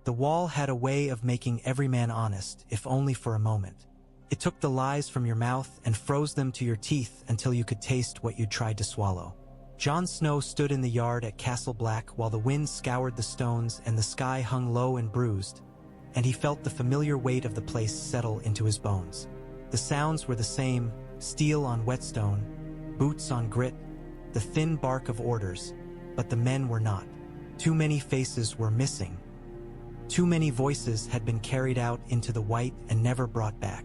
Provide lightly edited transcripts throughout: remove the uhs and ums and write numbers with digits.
The wall had a way of making every man honest, if only for a moment. It took the lies from your mouth and froze them to your teeth until you could taste what you'd tried to swallow. Jon Snow stood in the yard at Castle Black while the wind scoured the stones and the sky hung low and bruised, and he felt the familiar weight of the place settle into his bones. The sounds were the same: steel on whetstone, boots on grit, the thin bark of orders, but the men were not. Too many faces were missing. Too many voices had been carried out into the white and never brought back.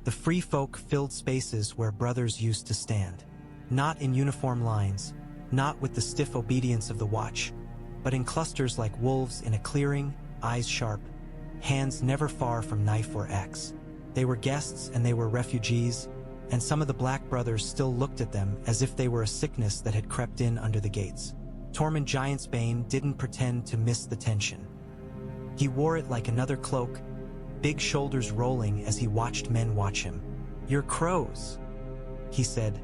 The free folk filled spaces where brothers used to stand. Not in uniform lines, not with the stiff obedience of the watch, but in clusters like wolves in a clearing, eyes sharp, hands never far from knife or axe. They were guests and they were refugees, and some of the Black brothers still looked at them as if they were a sickness that had crept in under the gates. Tormund Giantsbane didn't pretend to miss the tension. He wore it like another cloak, big shoulders rolling as he watched men watch him. "You're crows," he said,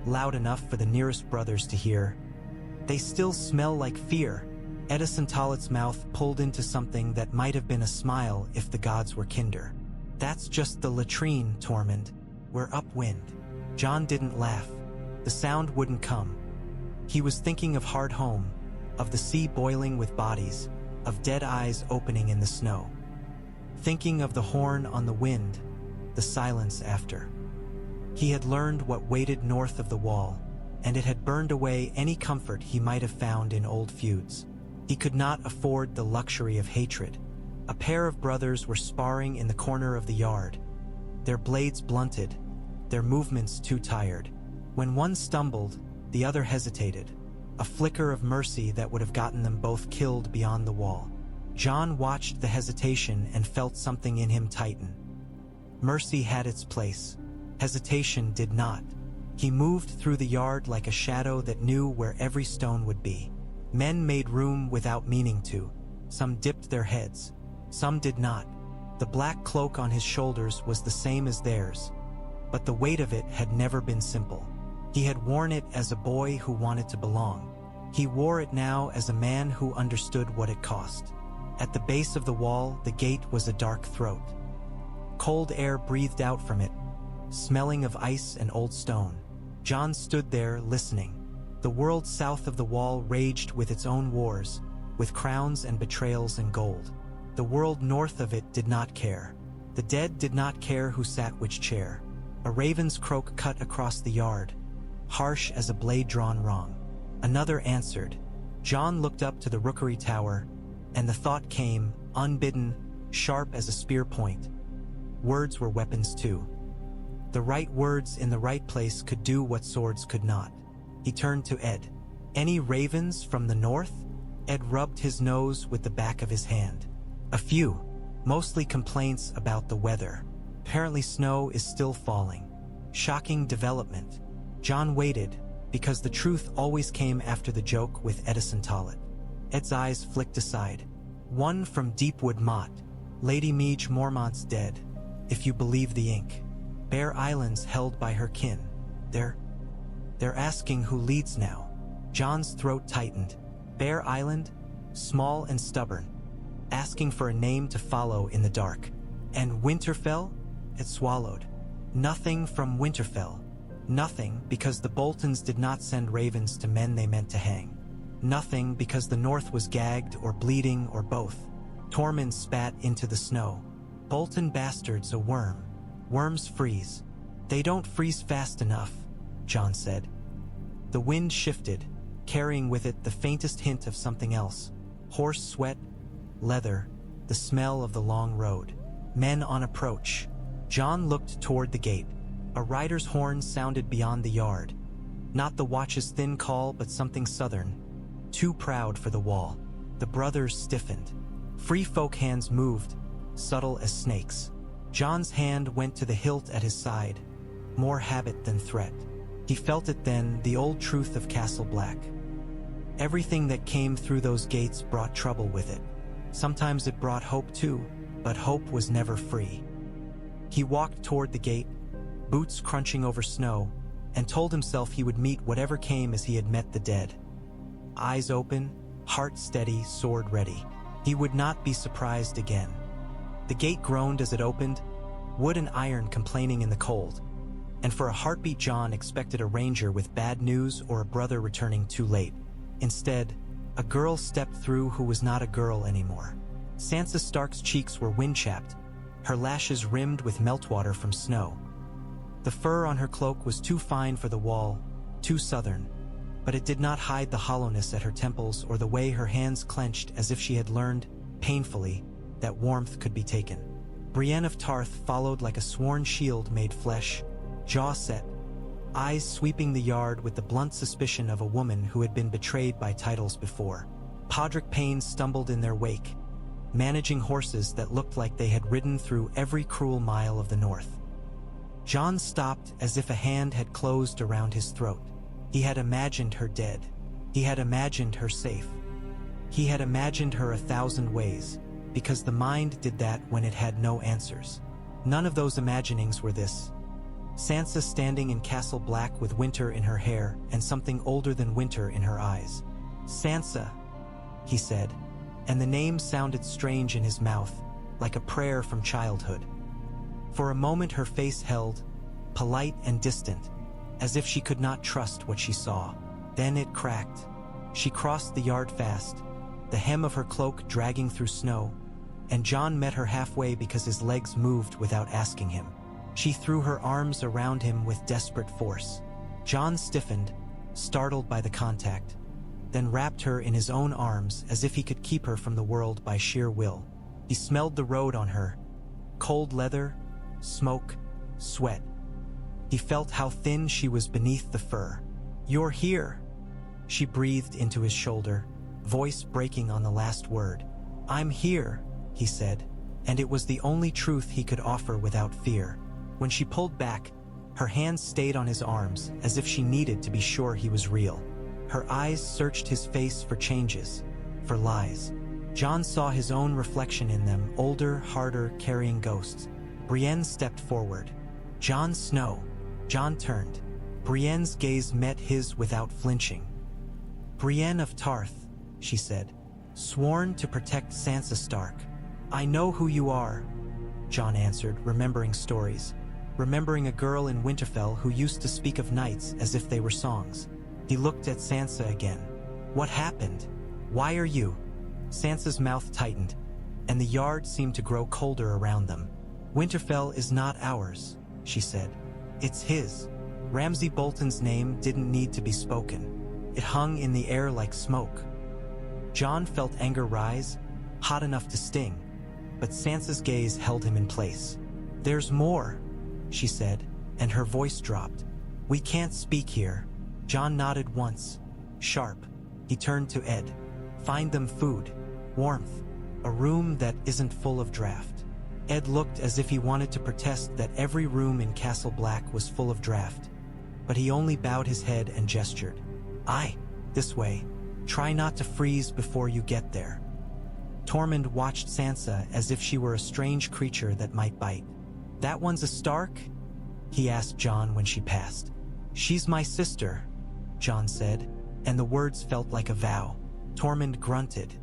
loud enough for the nearest brothers to hear. "They still smell like fear." Eddison Tollett's mouth pulled into something that might have been a smile if the gods were kinder. "That's just the latrine, Tormund. We're upwind." Jon didn't laugh. The sound wouldn't come. He was thinking of Hardhome, of the sea boiling with bodies, of dead eyes opening in the snow. Thinking of the horn on the wind, the silence after. He had learned what waited north of the wall, and it had burned away any comfort he might have found in old feuds. He could not afford the luxury of hatred. A pair of brothers were sparring in the corner of the yard, their blades blunted, their movements too tired. When one stumbled, the other hesitated, a flicker of mercy that would have gotten them both killed beyond the wall. Jon watched the hesitation and felt something in him tighten. Mercy had its place. Hesitation did not. He moved through the yard like a shadow that knew where every stone would be. Men made room without meaning to. Some dipped their heads. Some did not. The black cloak on his shoulders was the same as theirs, but the weight of it had never been simple. He had worn it as a boy who wanted to belong. He wore it now as a man who understood what it cost. At the base of the wall, the gate was a dark throat. Cold air breathed out from it, smelling of ice and old stone. Jon stood there, listening. The world south of the wall raged with its own wars, with crowns and betrayals and gold. The world north of it did not care. The dead did not care who sat which chair. A raven's croak cut across the yard, harsh as a blade drawn wrong. Another answered. Jon looked up to the rookery tower, and the thought came, unbidden, sharp as a spear point. Words were weapons too. The right words in the right place could do what swords could not. He turned to Ed. "Any ravens from the north?" Ed rubbed his nose with the back of his hand. "A few, mostly complaints about the weather. Apparently snow is still falling. Shocking development." Jon waited, because the truth always came after the joke with Eddison Tollett. Ed's eyes flicked aside. "One from Deepwood Mott. Lady Meage Mormont's dead, if you believe the ink. Bear Island's held by her kin. They're asking who leads now." Jon's throat tightened. Bear Island? Small and stubborn. Asking for a name to follow in the dark. And Winterfell? It swallowed. Nothing from Winterfell. Nothing because the Boltons did not send ravens to men they meant to hang. Nothing because the North was gagged or bleeding or both. Tormund spat into the snow. "Bolton bastards, a worm. Worms freeze. They don't freeze fast enough," Jon said. The wind shifted, carrying with it the faintest hint of something else. Horse sweat, leather, the smell of the long road. Men on approach. Jon looked toward the gate. A rider's horn sounded beyond the yard. Not the watch's thin call, but something southern. Too proud for the wall. The brothers stiffened. Free folk hands moved, subtle as snakes. Jon's hand went to the hilt at his side. More habit than threat. He felt it then, the old truth of Castle Black. Everything that came through those gates brought trouble with it. Sometimes it brought hope too, but hope was never free. He walked toward the gate, boots crunching over snow, and told himself he would meet whatever came as he had met the dead. Eyes open, heart steady, sword ready. He would not be surprised again. The gate groaned as it opened, wood and iron complaining in the cold. And for a heartbeat, Jon expected a ranger with bad news or a brother returning too late. Instead, a girl stepped through who was not a girl anymore. Sansa Stark's cheeks were wind-chapped, her lashes rimmed with meltwater from snow. The fur on her cloak was too fine for the wall, too southern, but it did not hide the hollowness at her temples or the way her hands clenched as if she had learned, painfully, that warmth could be taken. Brienne of Tarth followed like a sworn shield made flesh, jaw set, eyes sweeping the yard with the blunt suspicion of a woman who had been betrayed by titles before. Podrick Payne stumbled in their wake, managing horses that looked like they had ridden through every cruel mile of the north. Jon stopped as if a hand had closed around his throat. He had imagined her dead. He had imagined her safe. He had imagined her 1,000 ways, because the mind did that when it had no answers. None of those imaginings were this. Sansa standing in Castle Black with winter in her hair and something older than winter in her eyes. "Sansa," he said, and the name sounded strange in his mouth, like a prayer from childhood. For a moment her face held, polite and distant, as if she could not trust what she saw. Then it cracked. She crossed the yard fast, the hem of her cloak dragging through snow, and Jon met her halfway because his legs moved without asking him. She threw her arms around him with desperate force. Jon stiffened, startled by the contact, then wrapped her in his own arms as if he could keep her from the world by sheer will. He smelled the road on her, cold leather, smoke, sweat. He felt how thin she was beneath the fur. "You're here," she breathed into his shoulder, voice breaking on the last word. "I'm here," he said, and it was the only truth he could offer without fear. When she pulled back, her hands stayed on his arms as if she needed to be sure he was real. Her eyes searched his face for changes, for lies. Jon saw his own reflection in them, older, harder, carrying ghosts. Brienne stepped forward. "Jon Snow." Jon turned. Brienne's gaze met his without flinching. "Brienne of Tarth," she said, "sworn to protect Sansa Stark." "I know who you are," Jon answered, remembering stories. Remembering a girl in Winterfell who used to speak of nights as if they were songs. He looked at Sansa again. "What happened? Why are you?" Sansa's mouth tightened, and the yard seemed to grow colder around them. "Winterfell is not ours," she said. "It's his." Ramsay Bolton's name didn't need to be spoken. It hung in the air like smoke. Jon felt anger rise, hot enough to sting, but Sansa's gaze held him in place. "There's more," she said, and her voice dropped. "We can't speak here." Jon nodded once, sharp. He turned to Ed. "Find them food, warmth, a room that isn't full of draft." Ed looked as if he wanted to protest that every room in Castle Black was full of draft, but he only bowed his head and gestured. "Aye, this way. Try not to freeze before you get there." Tormund watched Sansa as if she were a strange creature that might bite. "That one's a Stark?" he asked Jon when she passed. "She's my sister," Jon said, and the words felt like a vow. Tormund grunted.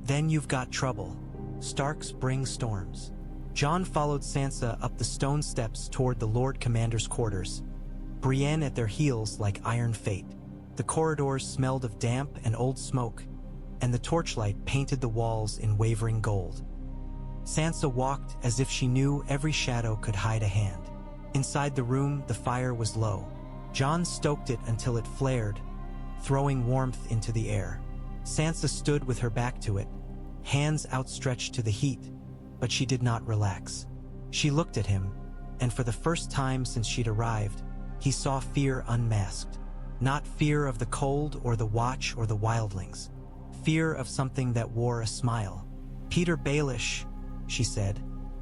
"Then you've got trouble. Starks bring storms." Jon followed Sansa up the stone steps toward the Lord Commander's quarters, Brienne at their heels like iron fate. The corridors smelled of damp and old smoke, and the torchlight painted the walls in wavering gold. Sansa walked as if she knew every shadow could hide a hand. Inside the room, the fire was low. Jon stoked it until it flared, throwing warmth into the air. Sansa stood with her back to it, hands outstretched to the heat, but she did not relax. She looked at him, and for the first time since she'd arrived, he saw fear unmasked. Not fear of the cold or the watch or the wildlings. Fear of something that wore a smile. "Petyr Baelish," she said,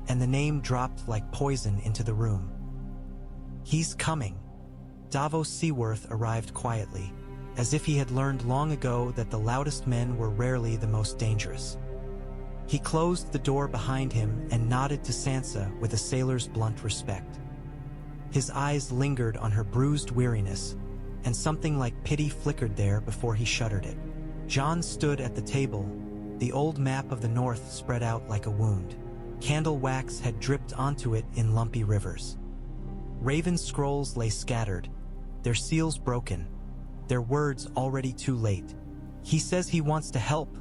and the name dropped like poison into the room. "He's coming." Davos Seaworth arrived quietly, as if he had learned long ago that the loudest men were rarely the most dangerous. He closed the door behind him and nodded to Sansa with a sailor's blunt respect. His eyes lingered on her bruised weariness, and something like pity flickered there before he shuttered it. Jon stood at the table, The old map of the north spread out like a wound. Candle wax had dripped onto it in lumpy rivers. Raven scrolls lay scattered, their seals broken, their words already too late. "He says he wants to help,"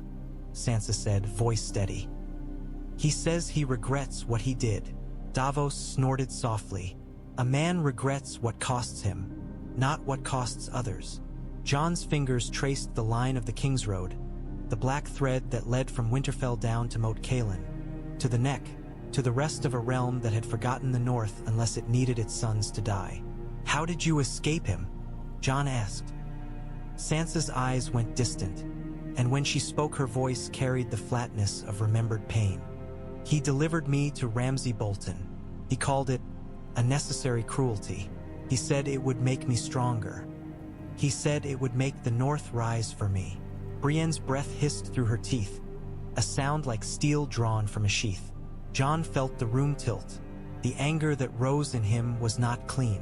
Sansa said, voice steady. "He says he regrets what he did." Davos snorted softly. "A man regrets what costs him, not what costs others." Jon's fingers traced the line of the King's Road, the black thread that led from Winterfell down to Moat Cailin, to the neck, to the rest of a realm that had forgotten the North unless it needed its sons to die. "How did you escape him?" Jon asked. Sansa's eyes went distant, and when she spoke her voice carried the flatness of remembered pain. "He delivered me to Ramsay Bolton. He called it a necessary cruelty. He said it would make me stronger. He said it would make the North rise for me." Brienne's breath hissed through her teeth, a sound like steel drawn from a sheath. Jon felt the room tilt. The anger that rose in him was not clean.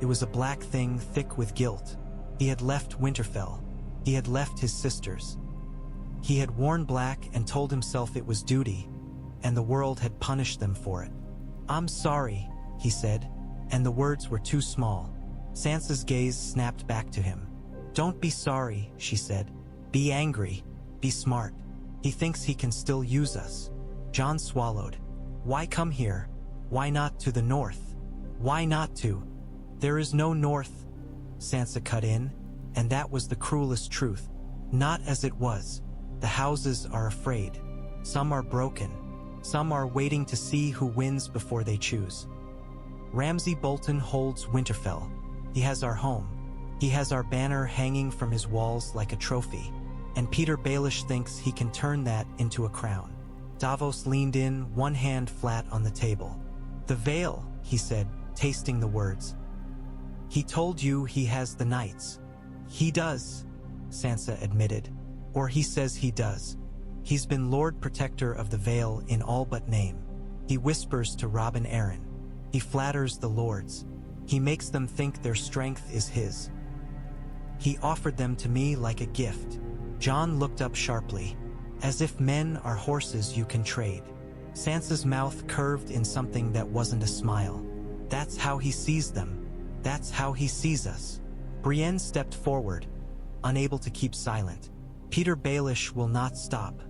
It was a black thing thick with guilt. He had left Winterfell. He had left his sisters. He had worn black and told himself it was duty, and the world had punished them for it. "I'm sorry," he said, and the words were too small. Sansa's gaze snapped back to him. "Don't be sorry," she said. "Be angry. Be smart. He thinks he can still use us." Jon swallowed. "Why come here? Why not to the north? Why not to—" "There is no north," Sansa cut in, and that was the cruelest truth. "Not as it was. The houses are afraid. Some are broken. Some are waiting to see who wins before they choose. Ramsay Bolton holds Winterfell. He has our home. He has our banner hanging from his walls like a trophy. And Petyr Baelish thinks he can turn that into a crown." Davos leaned in, one hand flat on the table. "The Vale," he said, tasting the words. "He told you he has the knights." "He does," Sansa admitted. "Or he says he does. He's been Lord Protector of the Vale in all but name. He whispers to Robin Arryn. He flatters the lords. He makes them think their strength is his. He offered them to me like a gift." Jon looked up sharply. "As if men are horses you can trade." Sansa's mouth curved in something that wasn't a smile. "That's how he sees them. That's how he sees us." Brienne stepped forward, unable to keep silent. "Petyr Baelish will not stop.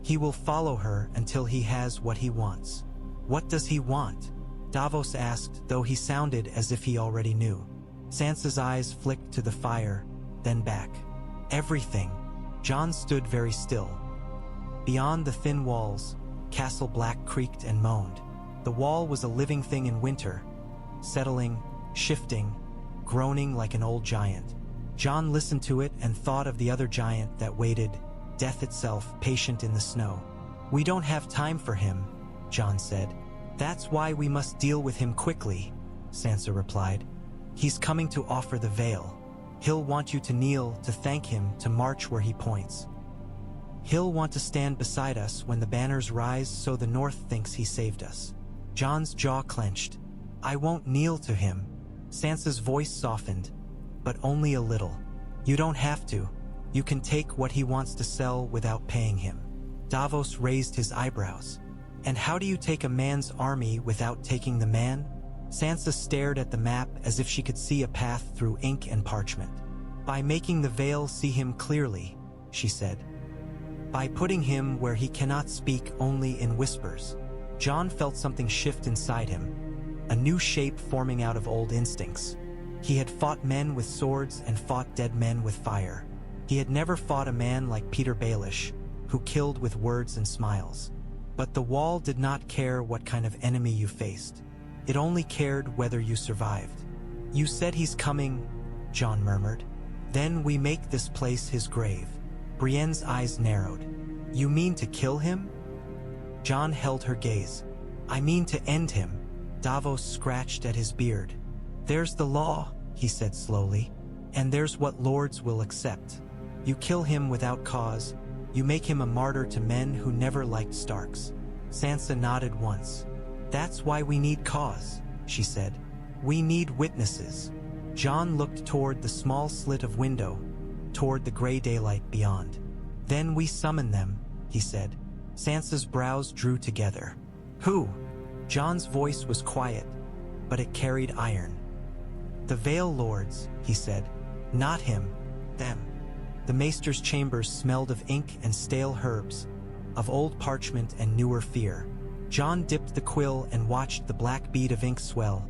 He will follow her until he has what he wants." "What does he want?" Davos asked, though he sounded as if he already knew. Sansa's eyes flicked to the fire, then back. "Everything." Jon stood very still. Beyond the thin walls, Castle Black creaked and moaned. The wall was a living thing in winter, settling, shifting, groaning like an old giant. Jon listened to it and thought of the other giant that waited, death itself, patient in the snow. "We don't have time for him," Jon said. "That's why we must deal with him quickly," Sansa replied. "He's coming to offer the Vale. He'll want you to kneel, to thank him, to march where he points. He'll want to stand beside us when the banners rise so the North thinks he saved us." Jon's jaw clenched. "I won't kneel to him." Sansa's voice softened, but only a little. "You don't have to. You can take what he wants to sell without paying him." Davos raised his eyebrows. "And how do you take a man's army without taking the man?" Sansa stared at the map as if she could see a path through ink and parchment. "By making the Vale see him clearly," she said. "By putting him where he cannot speak, only in whispers." Jon felt something shift inside him, a new shape forming out of old instincts. He had fought men with swords and fought dead men with fire. He had never fought a man like Petyr Baelish, who killed with words and smiles. But the wall did not care what kind of enemy you faced. It only cared whether you survived. "You said he's coming," Jon murmured. "Then we make this place his grave." Brienne's eyes narrowed. "You mean to kill him?" Jon held her gaze. "I mean to end him." Davos scratched at his beard. "There's the law," he said slowly, "and there's what lords will accept. You kill him without cause. You make him a martyr to men who never liked Starks." Sansa nodded once. "That's why we need cause," she said. "We need witnesses." Jon looked toward the small slit of window, toward the gray daylight beyond. "Then we summon them," he said. Sansa's brows drew together. Who? Jon's voice was quiet, but it carried iron. The Vale Lords, he said. Not him, them. The maester's chambers smelled of ink and stale herbs, of old parchment and newer fear. Jon dipped the quill and watched the black bead of ink swell,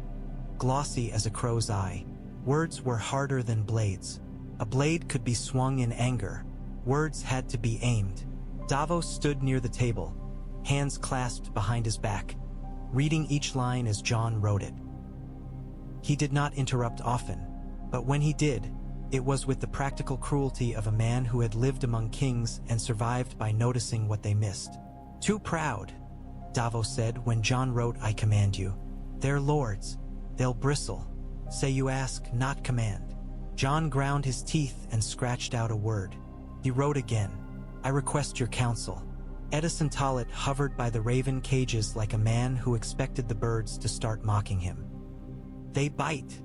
glossy as a crow's eye. Words were harder than blades. A blade could be swung in anger. Words had to be aimed. Davos stood near the table, hands clasped behind his back, reading each line as Jon wrote it. He did not interrupt often, but when he did, it was with the practical cruelty of a man who had lived among kings and survived by noticing what they missed. Too proud, Davos said when Jon wrote, I command you. They're lords. They'll bristle. Say you ask, not command. Jon ground his teeth and scratched out a word. He wrote again, I request your counsel. Edison Tollet hovered by the raven cages like a man who expected the birds to start mocking him. They bite,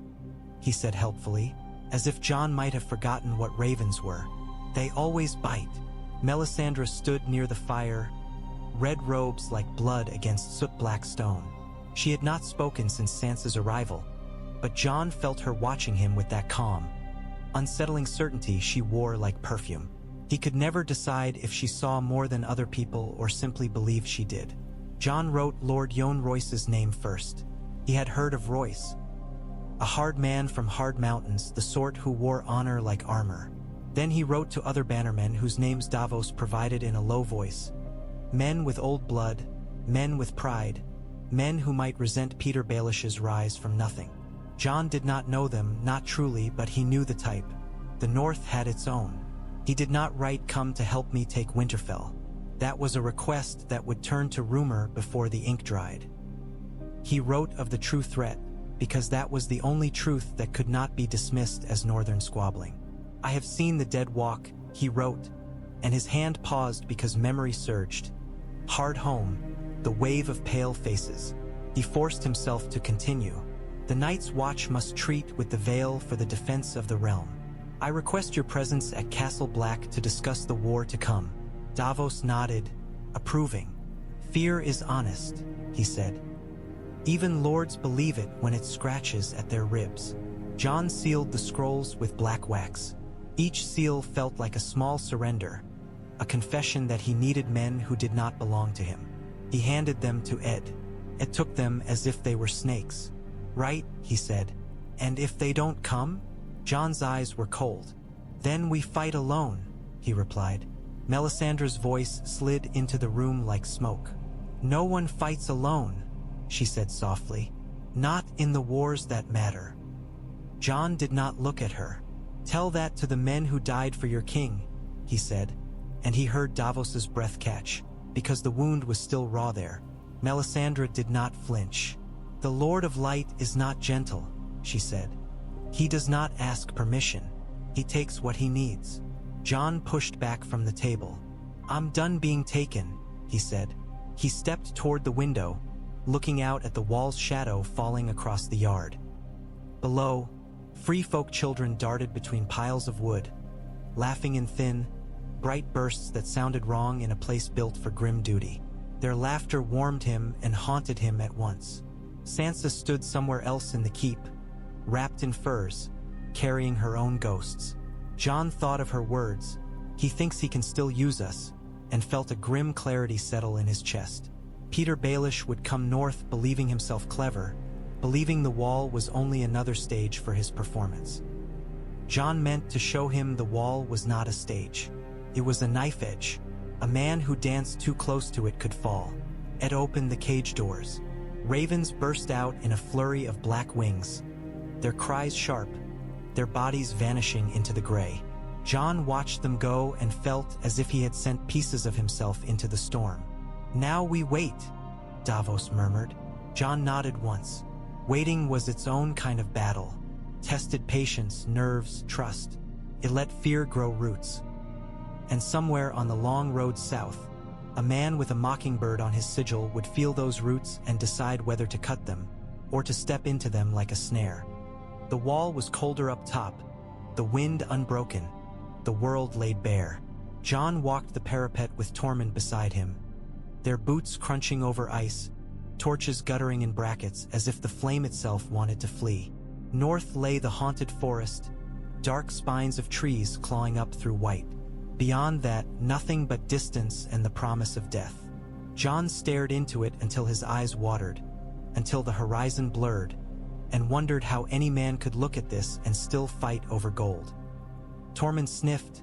he said helpfully, as if Jon might have forgotten what ravens were. They always bite. Melisandre stood near the fire, red robes like blood against soot-black stone. She had not spoken since Sansa's arrival, but Jon felt her watching him with that calm, unsettling certainty she wore like perfume. He could never decide if she saw more than other people or simply believed she did. Jon wrote Lord Yohn Royce's name first. He had heard of Royce, a hard man from hard mountains, the sort who wore honor like armor. Then he wrote to other bannermen whose names Davos provided in a low voice. Men with old blood, men with pride, men who might resent Petyr Baelish's rise from nothing. Jon did not know them, not truly, but he knew the type. The North had its own. He did not write, come to help me take Winterfell. That was a request that would turn to rumor before the ink dried. He wrote of the true threat, because that was the only truth that could not be dismissed as northern squabbling. I have seen the dead walk, he wrote, and his hand paused because memory surged. Hardhome, the wave of pale faces. He forced himself to continue. The Night's Watch must treat with the Vale for the defense of the realm. I request your presence at Castle Black to discuss the war to come. Davos nodded, approving. Fear is honest, he said. Even lords believe it when it scratches at their ribs. Jon sealed the scrolls with black wax. Each seal felt like a small surrender, a confession that he needed men who did not belong to him. He handed them to Ed. Ed took them as if they were snakes. Right, he said. And if they don't come? Jon's eyes were cold. Then we fight alone, he replied. Melisandre's voice slid into the room like smoke. No one fights alone, she said softly. Not in the wars that matter. Jon did not look at her. Tell that to the men who died for your king, he said, and he heard Davos's breath catch, because the wound was still raw there. Melisandre did not flinch. The Lord of Light is not gentle, she said. He does not ask permission. He takes what he needs. Jon pushed back from the table. I'm done being taken, he said. He stepped toward the window, looking out at the wall's shadow falling across the yard. Below, free folk children darted between piles of wood, laughing in thin, bright bursts that sounded wrong in a place built for grim duty. Their laughter warmed him and haunted him at once. Sansa stood somewhere else in the keep, wrapped in furs, carrying her own ghosts. Jon thought of her words, he thinks he can still use us, and felt a grim clarity settle in his chest. Petyr Baelish would come north believing himself clever, believing the wall was only another stage for his performance. Jon meant to show him the wall was not a stage. It was a knife edge. A man who danced too close to it could fall. Ed opened the cage doors. Ravens burst out in a flurry of black wings, their cries sharp, their bodies vanishing into the gray. Jon watched them go and felt as if he had sent pieces of himself into the storm. Now we wait, Davos murmured. Jon nodded once. Waiting was its own kind of battle. Tested patience, nerves, trust. It let fear grow roots. And somewhere on the long road south, a man with a mockingbird on his sigil would feel those roots and decide whether to cut them, or to step into them like a snare. The wall was colder up top, the wind unbroken, the world laid bare. Jon walked the parapet with Tormund beside him, their boots crunching over ice, torches guttering in brackets as if the flame itself wanted to flee. North lay the haunted forest, dark spines of trees clawing up through white. Beyond that, nothing but distance and the promise of death. Jon stared into it until his eyes watered, until the horizon blurred, and wondered how any man could look at this and still fight over gold. Tormund sniffed,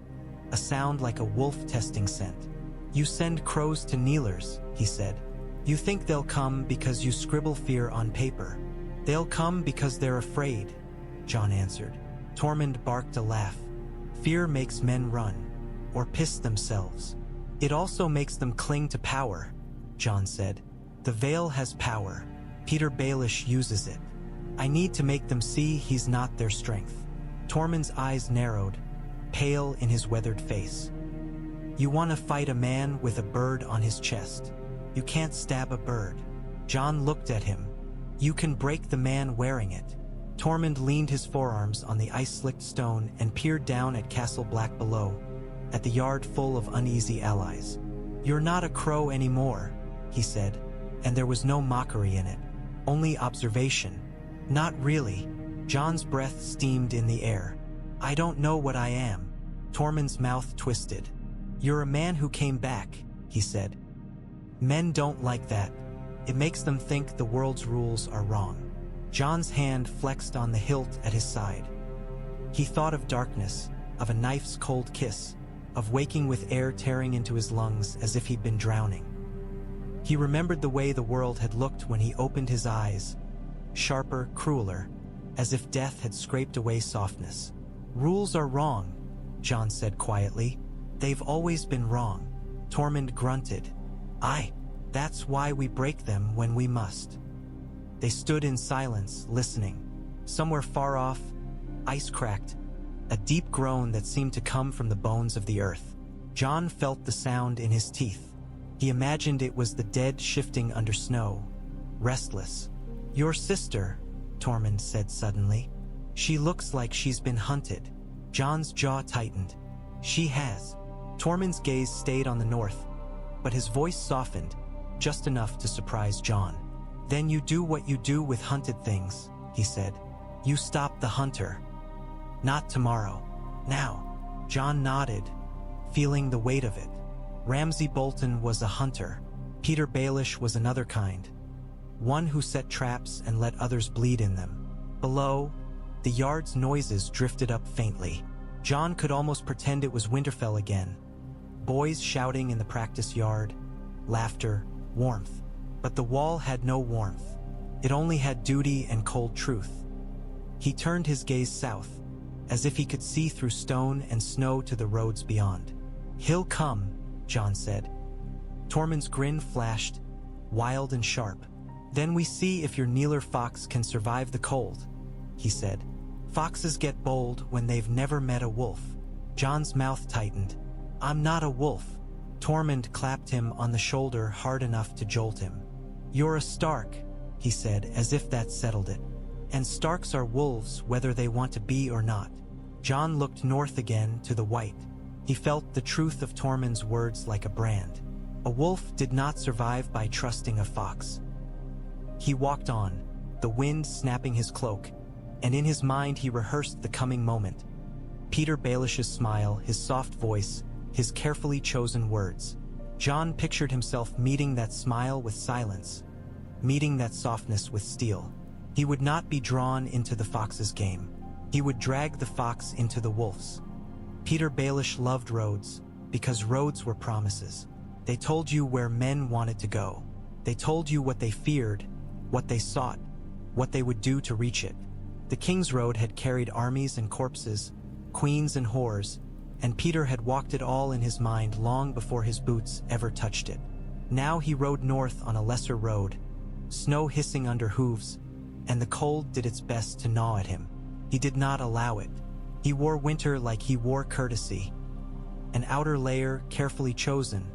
a sound like a wolf testing scent. "You send crows to kneelers," he said. "You think they'll come because you scribble fear on paper. They'll come because they're afraid," Jon answered. Tormund barked a laugh. "Fear makes men run, or piss themselves. It also makes them cling to power," Jon said. "The Vale has power. Petyr Baelish uses it. I need to make them see he's not their strength." Tormund's eyes narrowed, pale in his weathered face. "You want to fight a man with a bird on his chest. You can't stab a bird." Jon looked at him. "You can break the man wearing it." Tormund leaned his forearms on the ice-slicked stone and peered down at Castle Black below, at the yard full of uneasy allies. "You're not a crow anymore," he said, and there was no mockery in it, only observation. "Not really." Jon's breath steamed in the air. "I don't know what I am." Tormund's mouth twisted. "You're a man who came back," he said. "Men don't like that. It makes them think the world's rules are wrong." Jon's hand flexed on the hilt at his side. He thought of darkness, of a knife's cold kiss, of waking with air tearing into his lungs as if he'd been drowning. He remembered the way the world had looked when he opened his eyes, sharper, crueler, as if death had scraped away softness. "Rules are wrong," Jon said quietly. "They've always been wrong." Tormund grunted. "Aye, that's why we break them when we must." They stood in silence, listening. Somewhere far off, ice cracked, a deep groan that seemed to come from the bones of the earth. Jon felt the sound in his teeth. He imagined it was the dead shifting under snow, restless. "Your sister," Tormund said suddenly. "She looks like she's been hunted." Jon's jaw tightened. "She has." Tormund's gaze stayed on the north, but his voice softened, just enough to surprise Jon. "Then you do what you do with hunted things," he said. "You stop the hunter. Not tomorrow. Now." Jon nodded, feeling the weight of it. Ramsay Bolton was a hunter. Petyr Baelish was another kind. One who set traps and let others bleed in them. Below, the yard's noises drifted up faintly. Jon could almost pretend it was Winterfell again. Boys shouting in the practice yard, laughter, warmth. But the wall had no warmth. It only had duty and cold truth. He turned his gaze south, as if he could see through stone and snow to the roads beyond. "He'll come," Jon said. Tormund's grin flashed, wild and sharp. "Then we see if your kneeler fox can survive the cold," he said. "Foxes get bold when they've never met a wolf." Jon's mouth tightened. "I'm not a wolf." Tormund clapped him on the shoulder hard enough to jolt him. "You're a Stark," he said, as if that settled it. "And Starks are wolves whether they want to be or not." Jon looked north again to the white. He felt the truth of Tormund's words like a brand. A wolf did not survive by trusting a fox. He walked on, the wind snapping his cloak, and in his mind he rehearsed the coming moment. Petyr Baelish's smile, his soft voice, his carefully chosen words. Jon pictured himself meeting that smile with silence, meeting that softness with steel. He would not be drawn into the fox's game. He would drag the fox into the wolf's. Petyr Baelish loved roads, because roads were promises. They told you where men wanted to go. They told you what they feared, what they sought, what they would do to reach it. The King's Road had carried armies and corpses, queens and whores, and Petyr had walked it all in his mind long before his boots ever touched it. Now he rode north on a lesser road, snow hissing under hooves, and the cold did its best to gnaw at him. He did not allow it. He wore winter like he wore courtesy, an outer layer carefully chosen,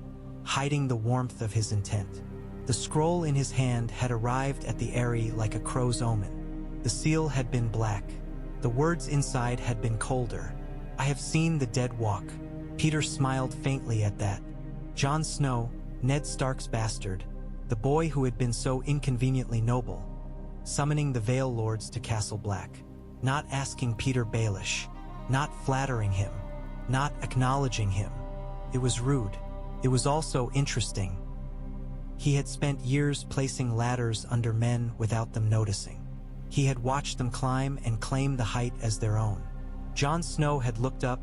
hiding the warmth of his intent. The scroll in his hand had arrived at the eyrie like a crow's omen. The seal had been black. The words inside had been colder. "I have seen the dead walk. Petyr smiled faintly at that. Jon Snow, Ned Stark's bastard, the boy who had been so inconveniently noble, summoning the Vale Lords to Castle Black, not asking Petyr Baelish, not flattering him, not acknowledging him. It was rude. It was also interesting. He had spent years placing ladders under men without them noticing. He had watched them climb and claim the height as their own. Jon Snow had looked up,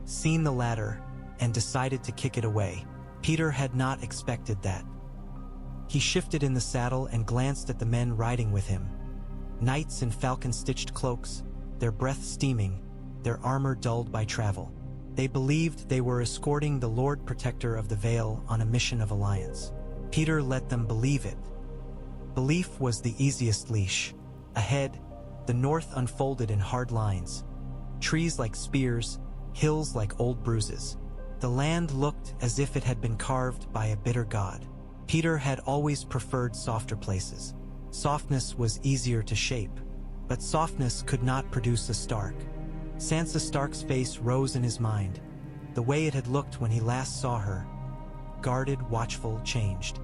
seen the ladder, and decided to kick it away. Petyr had not expected that. He shifted in the saddle and glanced at the men riding with him. Knights in falcon-stitched cloaks, their breath steaming, their armor dulled by travel. They believed they were escorting the Lord Protector of the Vale on a mission of alliance. Petyr let them believe it. Belief was the easiest leash. Ahead, the north unfolded in hard lines. Trees like spears, hills like old bruises. The land looked as if it had been carved by a bitter god. Petyr had always preferred softer places. Softness was easier to shape, but softness could not produce a Stark. Sansa Stark's face rose in his mind. The way it had looked when he last saw her, guarded, watchful, changed.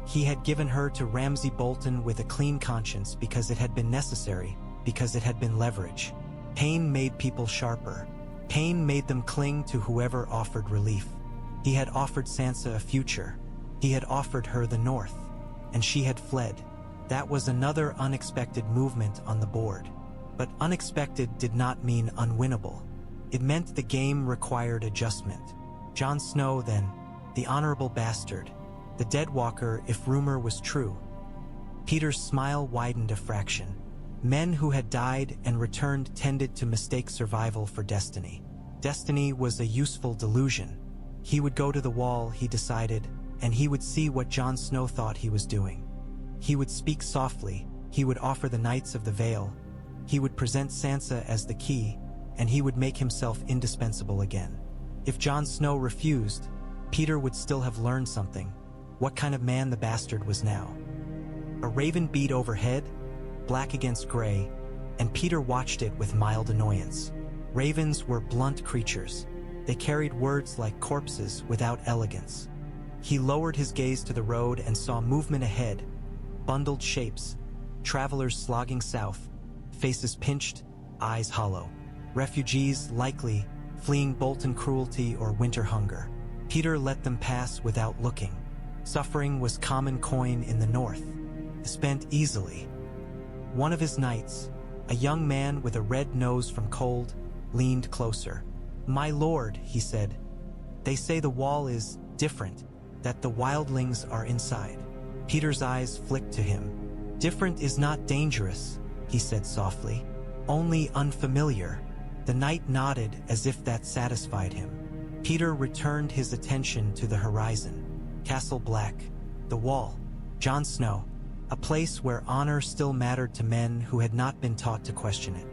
He had given her to Ramsay Bolton with a clean conscience because it had been necessary, because it had been leverage. Pain made people sharper. Pain made them cling to whoever offered relief. He had offered Sansa a future. He had offered her the north, and she had fled. That was another unexpected movement on the board. But unexpected did not mean unwinnable. It meant the game required adjustment. Jon Snow, then, the honorable bastard, the dead walker if rumor was true. Petyr's smile widened a fraction. Men who had died and returned tended to mistake survival for destiny. Destiny was a useful delusion. He would go to the wall, he decided, and he would see what Jon Snow thought he was doing. He would speak softly, he would offer the Knights of the Vale, he would present Sansa as the key, and he would make himself indispensable again. If Jon Snow refused, Petyr would still have learned something, what kind of man the bastard was now. A raven beat overhead, black against gray, and Petyr watched it with mild annoyance. Ravens were blunt creatures. They carried words like corpses without elegance. He lowered his gaze to the road and saw movement ahead, bundled shapes, travelers slogging south, faces pinched, eyes hollow. Refugees, likely, fleeing Bolton cruelty or winter hunger. Petyr let them pass without looking. Suffering was common coin in the north, spent easily. One of his knights, a young man with a red nose from cold, leaned closer. "My lord," he said, "they say the wall is different, that the wildlings are inside." Petyr's eyes flicked to him. "Different is not dangerous," he said softly, "only unfamiliar." The knight nodded as if that satisfied him. Petyr returned his attention to the horizon. Castle Black, the wall, Jon Snow, a place where honor still mattered to men who had not been taught to question it.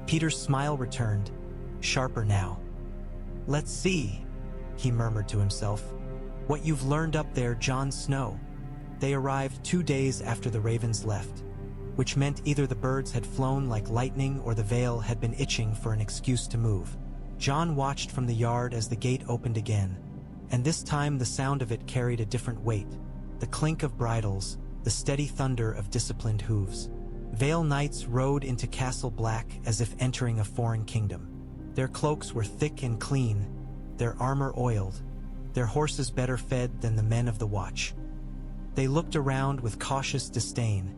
Petyr's smile returned, sharper now. "Let's see," he murmured to himself, "what you've learned up there, Jon Snow." They arrived 2 days after the ravens left, which meant either the birds had flown like lightning or the Vale had been itching for an excuse to move. Jon watched from the yard as the gate opened again, and this time the sound of it carried a different weight, the clink of bridles, the steady thunder of disciplined hooves. Vale knights rode into Castle Black as if entering a foreign kingdom. Their cloaks were thick and clean, their armor oiled, their horses better fed than the men of the watch. They looked around with cautious disdain,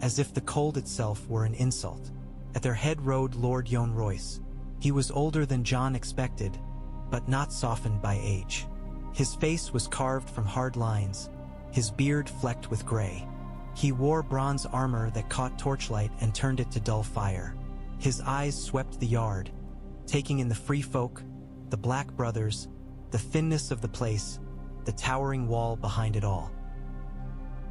as if the cold itself were an insult. At their head rode Lord Yohn Royce. He was older than Jon expected, but not softened by age. His face was carved from hard lines, his beard flecked with gray. He wore bronze armor that caught torchlight and turned it to dull fire. His eyes swept the yard, taking in the free folk, the Black brothers, the thinness of the place, the towering wall behind it all.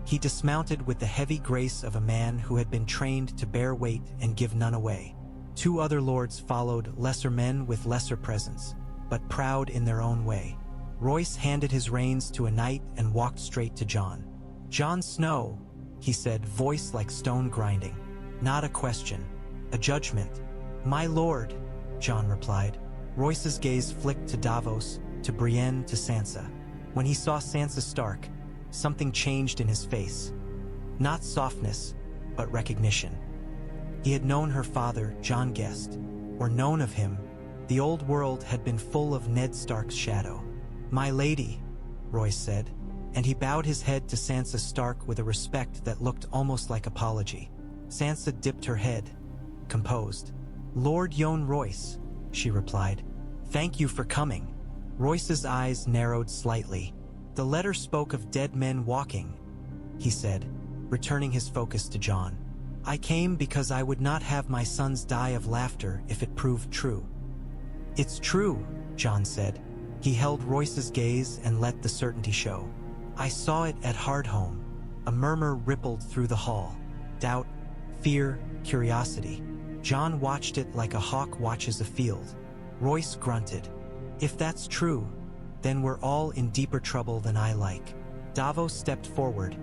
He dismounted with the heavy grace of a man who had been trained to bear weight and give none away. 2 other lords followed, lesser men with lesser presence, but proud in their own way. Royce handed his reins to a knight and walked straight to Jon. "Jon Snow," he said, voice like stone grinding. Not a question, a judgment. "My lord," Jon replied. Royce's gaze flicked to Davos, to Brienne, to Sansa. When he saw Sansa Stark, something changed in his face. Not softness, but recognition. He had known her father, Jon Guest, or known of him. The old world had been full of Ned Stark's shadow. "My lady," Royce said, and he bowed his head to Sansa Stark with a respect that looked almost like apology. Sansa dipped her head, composed. "Lord Yohn Royce," she replied. "Thank you for coming." Royce's eyes narrowed slightly. "The letter spoke of dead men walking," he said, returning his focus to Jon. "I came because I would not have my sons die of laughter if it proved true." "It's true," Jon said. He held Royce's gaze and let the certainty show. "I saw it at Hardhome." A murmur rippled through the hall. Doubt, fear, curiosity. Jon watched it like a hawk watches a field. Royce grunted. "If that's true, then we're all in deeper trouble than I like." Davos stepped forward,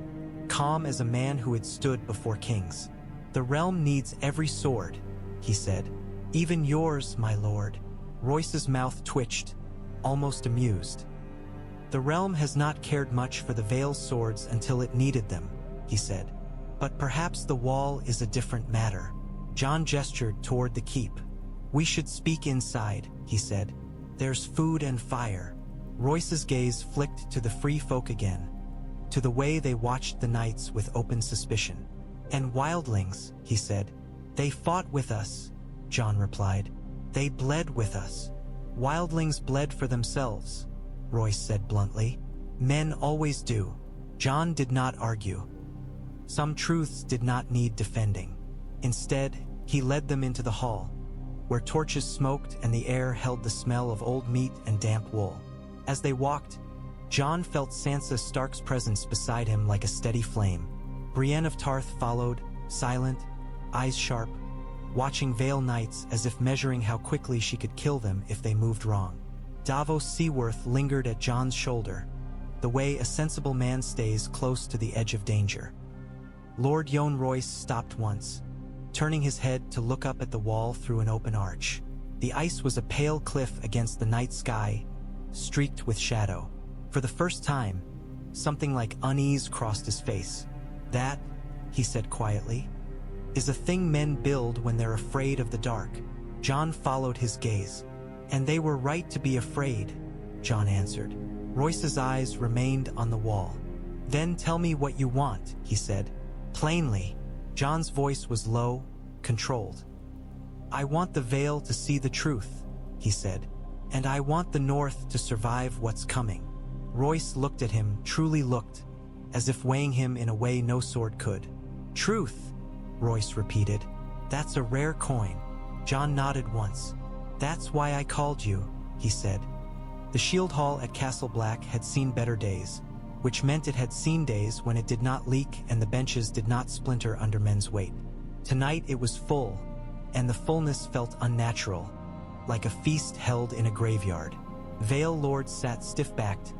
calm as a man who had stood before kings. "The realm needs every sword," he said. "Even yours, my lord." Royce's mouth twitched, almost amused. "The realm has not cared much for the Vale's swords until it needed them," he said. "But perhaps the wall is a different matter." Jon gestured toward the keep. "We should speak inside," he said. "There's food and fire." Royce's gaze flicked to the free folk again, to the way they watched the knights with open suspicion. "And wildlings," he said. "They fought with us," Jon replied. "They bled with us." "Wildlings bled for themselves," Royce said bluntly. "Men always do." Jon did not argue. Some truths did not need defending. Instead, he led them into the hall, where torches smoked and the air held the smell of old meat and damp wool. As they walked, Jon felt Sansa Stark's presence beside him like a steady flame. Brienne of Tarth followed, silent, eyes sharp, watching Vale knights as if measuring how quickly she could kill them if they moved wrong. Davos Seaworth lingered at Jon's shoulder, the way a sensible man stays close to the edge of danger. Lord Yohn Royce stopped once, turning his head to look up at the wall through an open arch. The ice was a pale cliff against the night sky, streaked with shadow. For the first time, something like unease crossed his face. "That," he said quietly, "is a thing men build when they're afraid of the dark." Jon followed his gaze. "And they were right to be afraid," Jon answered. Royce's eyes remained on the wall. "Then tell me what you want," he said, plainly. Jon's voice was low, controlled. "I want the Vale to see the truth," he said, "and I want the North to survive what's coming." Royce looked at him, truly looked, as if weighing him in a way no sword could. "Truth," Royce repeated. "That's a rare coin." Jon nodded once. "That's why I called you," he said. The Shield Hall at Castle Black had seen better days, which meant it had seen days when it did not leak and the benches did not splinter under men's weight. Tonight it was full, and the fullness felt unnatural, like a feast held in a graveyard. Vale lords sat stiff-backed,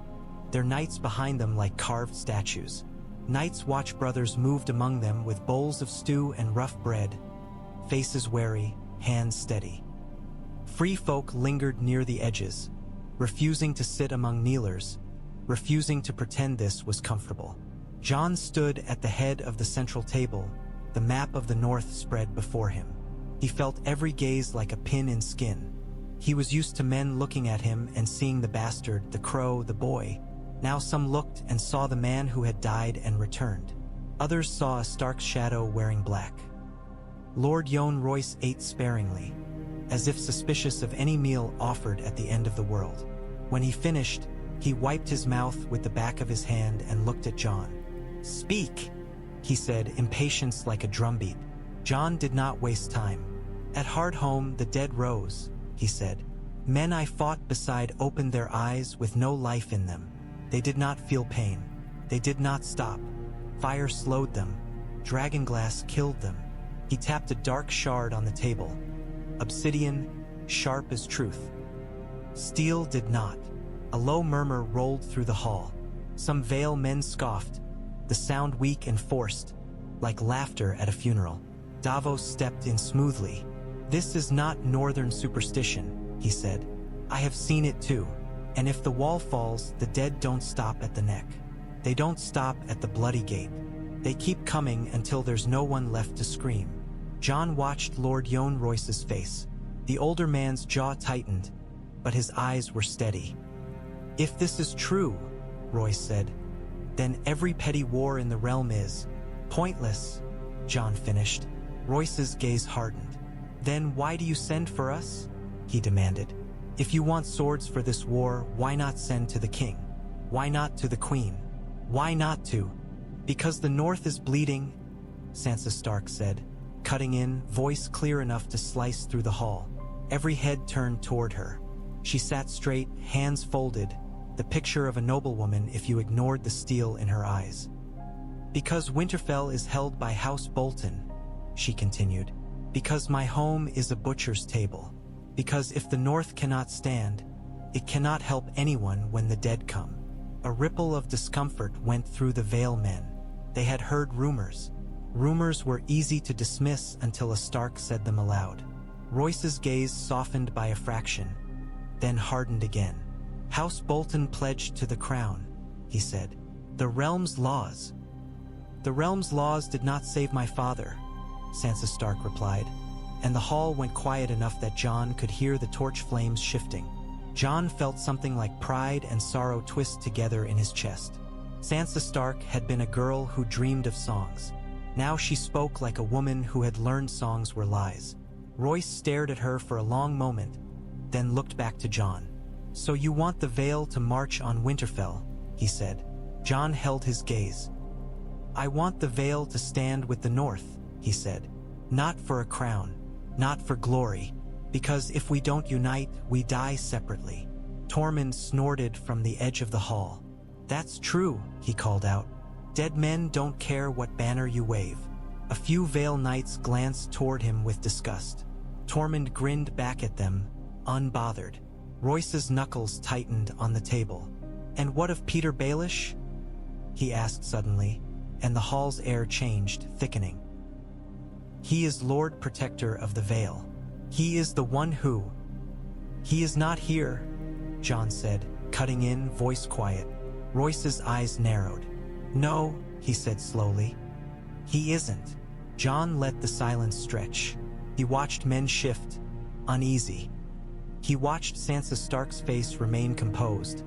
their knights behind them like carved statues. Night's Watch brothers moved among them with bowls of stew and rough bread, faces wary, hands steady. Free folk lingered near the edges, refusing to sit among kneelers, refusing to pretend this was comfortable. Jon stood at the head of the central table, the map of the North spread before him. He felt every gaze like a pin in skin. He was used to men looking at him and seeing the bastard, the crow, the boy. Now some looked and saw the man who had died and returned. Others saw a Stark shadow wearing black. Lord Yohn Royce ate sparingly, as if suspicious of any meal offered at the end of the world. When he finished, he wiped his mouth with the back of his hand and looked at Jon. "Speak," he said, impatience like a drumbeat. Jon did not waste time. "At Hardhome the dead rose," he said. "Men I fought beside opened their eyes with no life in them. They did not feel pain. They did not stop. Fire slowed them. Dragonglass killed them." He tapped a dark shard on the table. Obsidian, sharp as truth. Steel did not. A low murmur rolled through the hall. Some Vale men scoffed, the sound weak and forced, like laughter at a funeral. Davos stepped in smoothly. "This is not northern superstition," he said. I have seen it too. And if the wall falls, the dead don't stop at the neck. They don't stop at the bloody gate. They keep coming until there's no one left to scream. Jon watched Lord Yohn Royce's face. The older man's jaw tightened, but his eyes were steady. If this is true, Royce said, then every petty war in the realm is pointless, Jon finished. Royce's gaze hardened. Then why do you send for us? He demanded. If you want swords for this war, why not send to the king? Why not to the queen? Why not to? Because the north is bleeding, Sansa Stark said, cutting in, voice clear enough to slice through the hall. Every head turned toward her. She sat straight, hands folded, the picture of a noblewoman if you ignored the steel in her eyes. Because Winterfell is held by House Bolton, she continued. Because my home is a butcher's table. Because if the North cannot stand, it cannot help anyone when the dead come. A ripple of discomfort went through the Vale men. They had heard rumors. Rumors were easy to dismiss until a Stark said them aloud. Royce's gaze softened by a fraction, then hardened again. House Bolton pledged to the crown, he said. The realm's laws. The realm's laws did not save my father, Sansa Stark replied, and the hall went quiet enough that Jon could hear the torch flames shifting. Jon felt something like pride and sorrow twist together in his chest. Sansa Stark had been a girl who dreamed of songs. Now she spoke like a woman who had learned songs were lies. Royce stared at her for a long moment, then looked back to Jon. So you want the Vale to march on Winterfell, he said. Jon held his gaze. I want the Vale to stand with the North, he said. Not for a crown, not for glory, because if we don't unite, we die separately. Tormund snorted from the edge of the hall. That's true, he called out. Dead men don't care what banner you wave. A few Vale knights glanced toward him with disgust. Tormund grinned back at them, unbothered. Royce's knuckles tightened on the table. And what of Petyr Baelish? He asked suddenly, and the hall's air changed, thickening. He is Lord Protector of the Vale. He is the one who... He is not here, Jon said, cutting in, voice quiet. Royce's eyes narrowed. No, he said slowly. He isn't. Jon let the silence stretch. He watched men shift, uneasy. He watched Sansa Stark's face remain composed,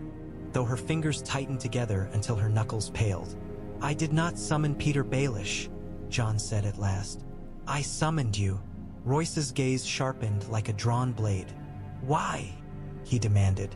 though her fingers tightened together until her knuckles paled. I did not summon Petyr Baelish, Jon said at last. I summoned you. Royce's gaze sharpened like a drawn blade. Why? He demanded.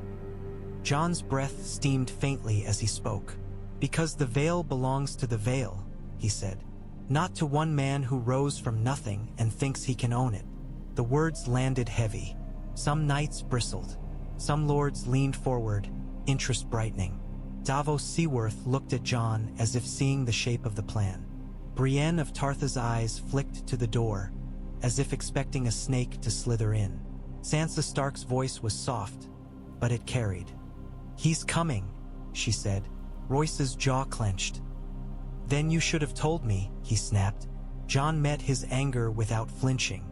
Jon's breath steamed faintly as he spoke. Because the Vale belongs to the Vale, he said. Not to one man who rose from nothing and thinks he can own it. The words landed heavy. Some knights bristled. Some lords leaned forward, interest brightening. Davos Seaworth looked at Jon as if seeing the shape of the plan. Brienne of Tartha's eyes flicked to the door, as if expecting a snake to slither in. Sansa Stark's voice was soft, but it carried. He's coming, she said. Royce's jaw clenched. Then you should have told me, he snapped. Jon met his anger without flinching.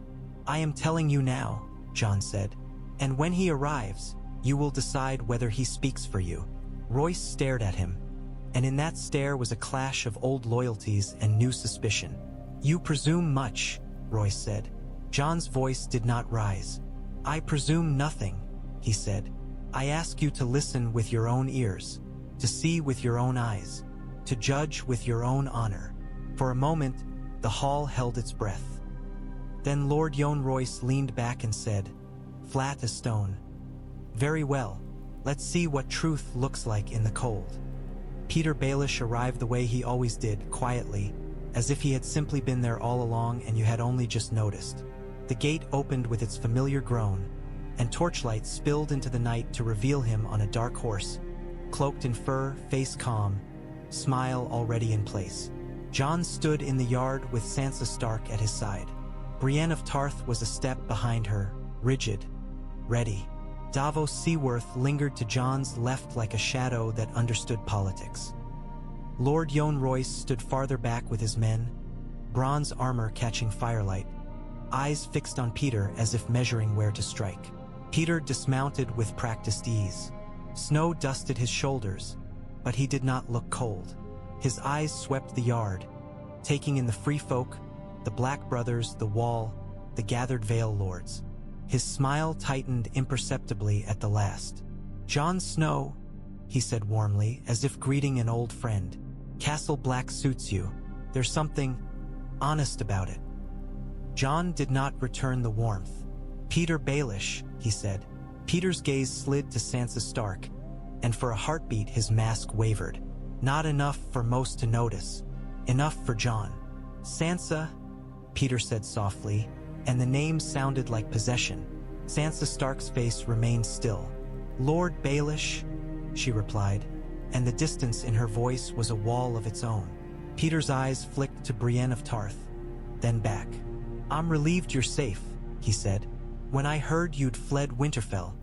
I am telling you now, Jon said. And when he arrives, you will decide whether he speaks for you. Royce stared at him, and in that stare was a clash of old loyalties and new suspicion. You presume much, Royce said. Jon's voice did not rise. I presume nothing, he said. I ask you to listen with your own ears, to see with your own eyes, to judge with your own honor. For a moment, the hall held its breath. Then Lord Yohn Royce leaned back and said, flat as stone, very well, let's see what truth looks like in the cold. Petyr Baelish arrived the way he always did, quietly, as if he had simply been there all along and you had only just noticed. The gate opened with its familiar groan, and torchlight spilled into the night to reveal him on a dark horse, cloaked in fur, face calm, smile already in place. Jon stood in the yard with Sansa Stark at his side. Brienne of Tarth was a step behind her, rigid, ready. Davos Seaworth lingered to Jon's left like a shadow that understood politics. Lord Yohn Royce stood farther back with his men, bronze armor catching firelight, eyes fixed on Petyr as if measuring where to strike. Petyr dismounted with practiced ease. Snow dusted his shoulders, but he did not look cold. His eyes swept the yard, taking in the free folk, the Black Brothers, the Wall, the gathered Vale lords. His smile tightened imperceptibly at the last. "Jon Snow," he said warmly, as if greeting an old friend. "Castle Black suits you. There's something honest about it." Jon did not return the warmth. "Petyr Baelish," he said. Petyr's gaze slid to Sansa Stark, and for a heartbeat his mask wavered. Not enough for most to notice. Enough for Jon. "Sansa," Petyr said softly, and the name sounded like possession. Sansa Stark's face remained still. "Lord Baelish," she replied, and the distance in her voice was a wall of its own. Petyr's eyes flicked to Brienne of Tarth, then back. "I'm relieved you're safe," he said. "When I heard you'd fled Winterfell."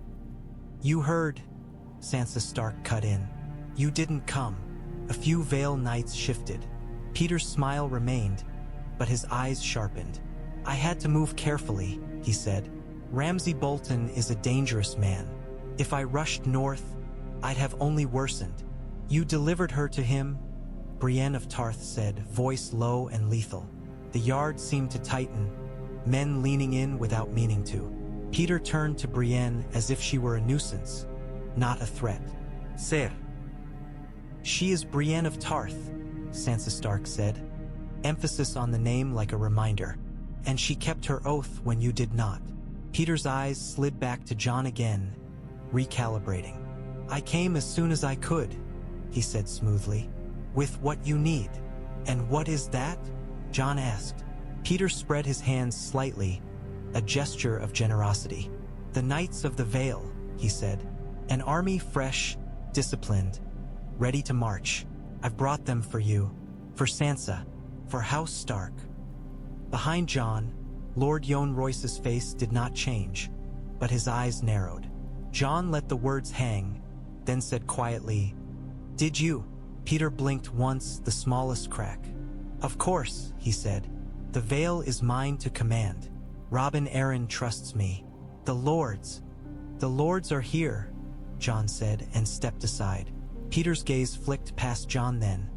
"You heard," Sansa Stark cut in. "You didn't come." A few Vale knights shifted. Petyr's smile remained, but his eyes sharpened. "I had to move carefully," he said. "Ramsay Bolton is a dangerous man. If I rushed north, I'd have only worsened." "You delivered her to him," Brienne of Tarth said, voice low and lethal. The yard seemed to tighten, men leaning in without meaning to. Petyr turned to Brienne as if she were a nuisance, not a threat. "Sir." "She is Brienne of Tarth," Sansa Stark said, emphasis on the name like a reminder. "And she kept her oath when you did not." Petyr's eyes slid back to Jon again, recalibrating. "I came as soon as I could," he said smoothly. "With what you need." "And what is that?" Jon asked. Petyr spread his hands slightly, a gesture of generosity. "The Knights of the Vale," he said. "An army fresh, disciplined, ready to march. I've brought them for you, for Sansa, for House Stark." Behind Jon, Lord Yohn Royce's face did not change, but his eyes narrowed. Jon let the words hang, then said quietly, "Did you?" Petyr blinked once, the smallest crack. "Of course," he said. "The Vale is mine to command. Robin Arryn trusts me. The Lords are here," Jon said and stepped aside. Petyr's gaze flicked past Jon then,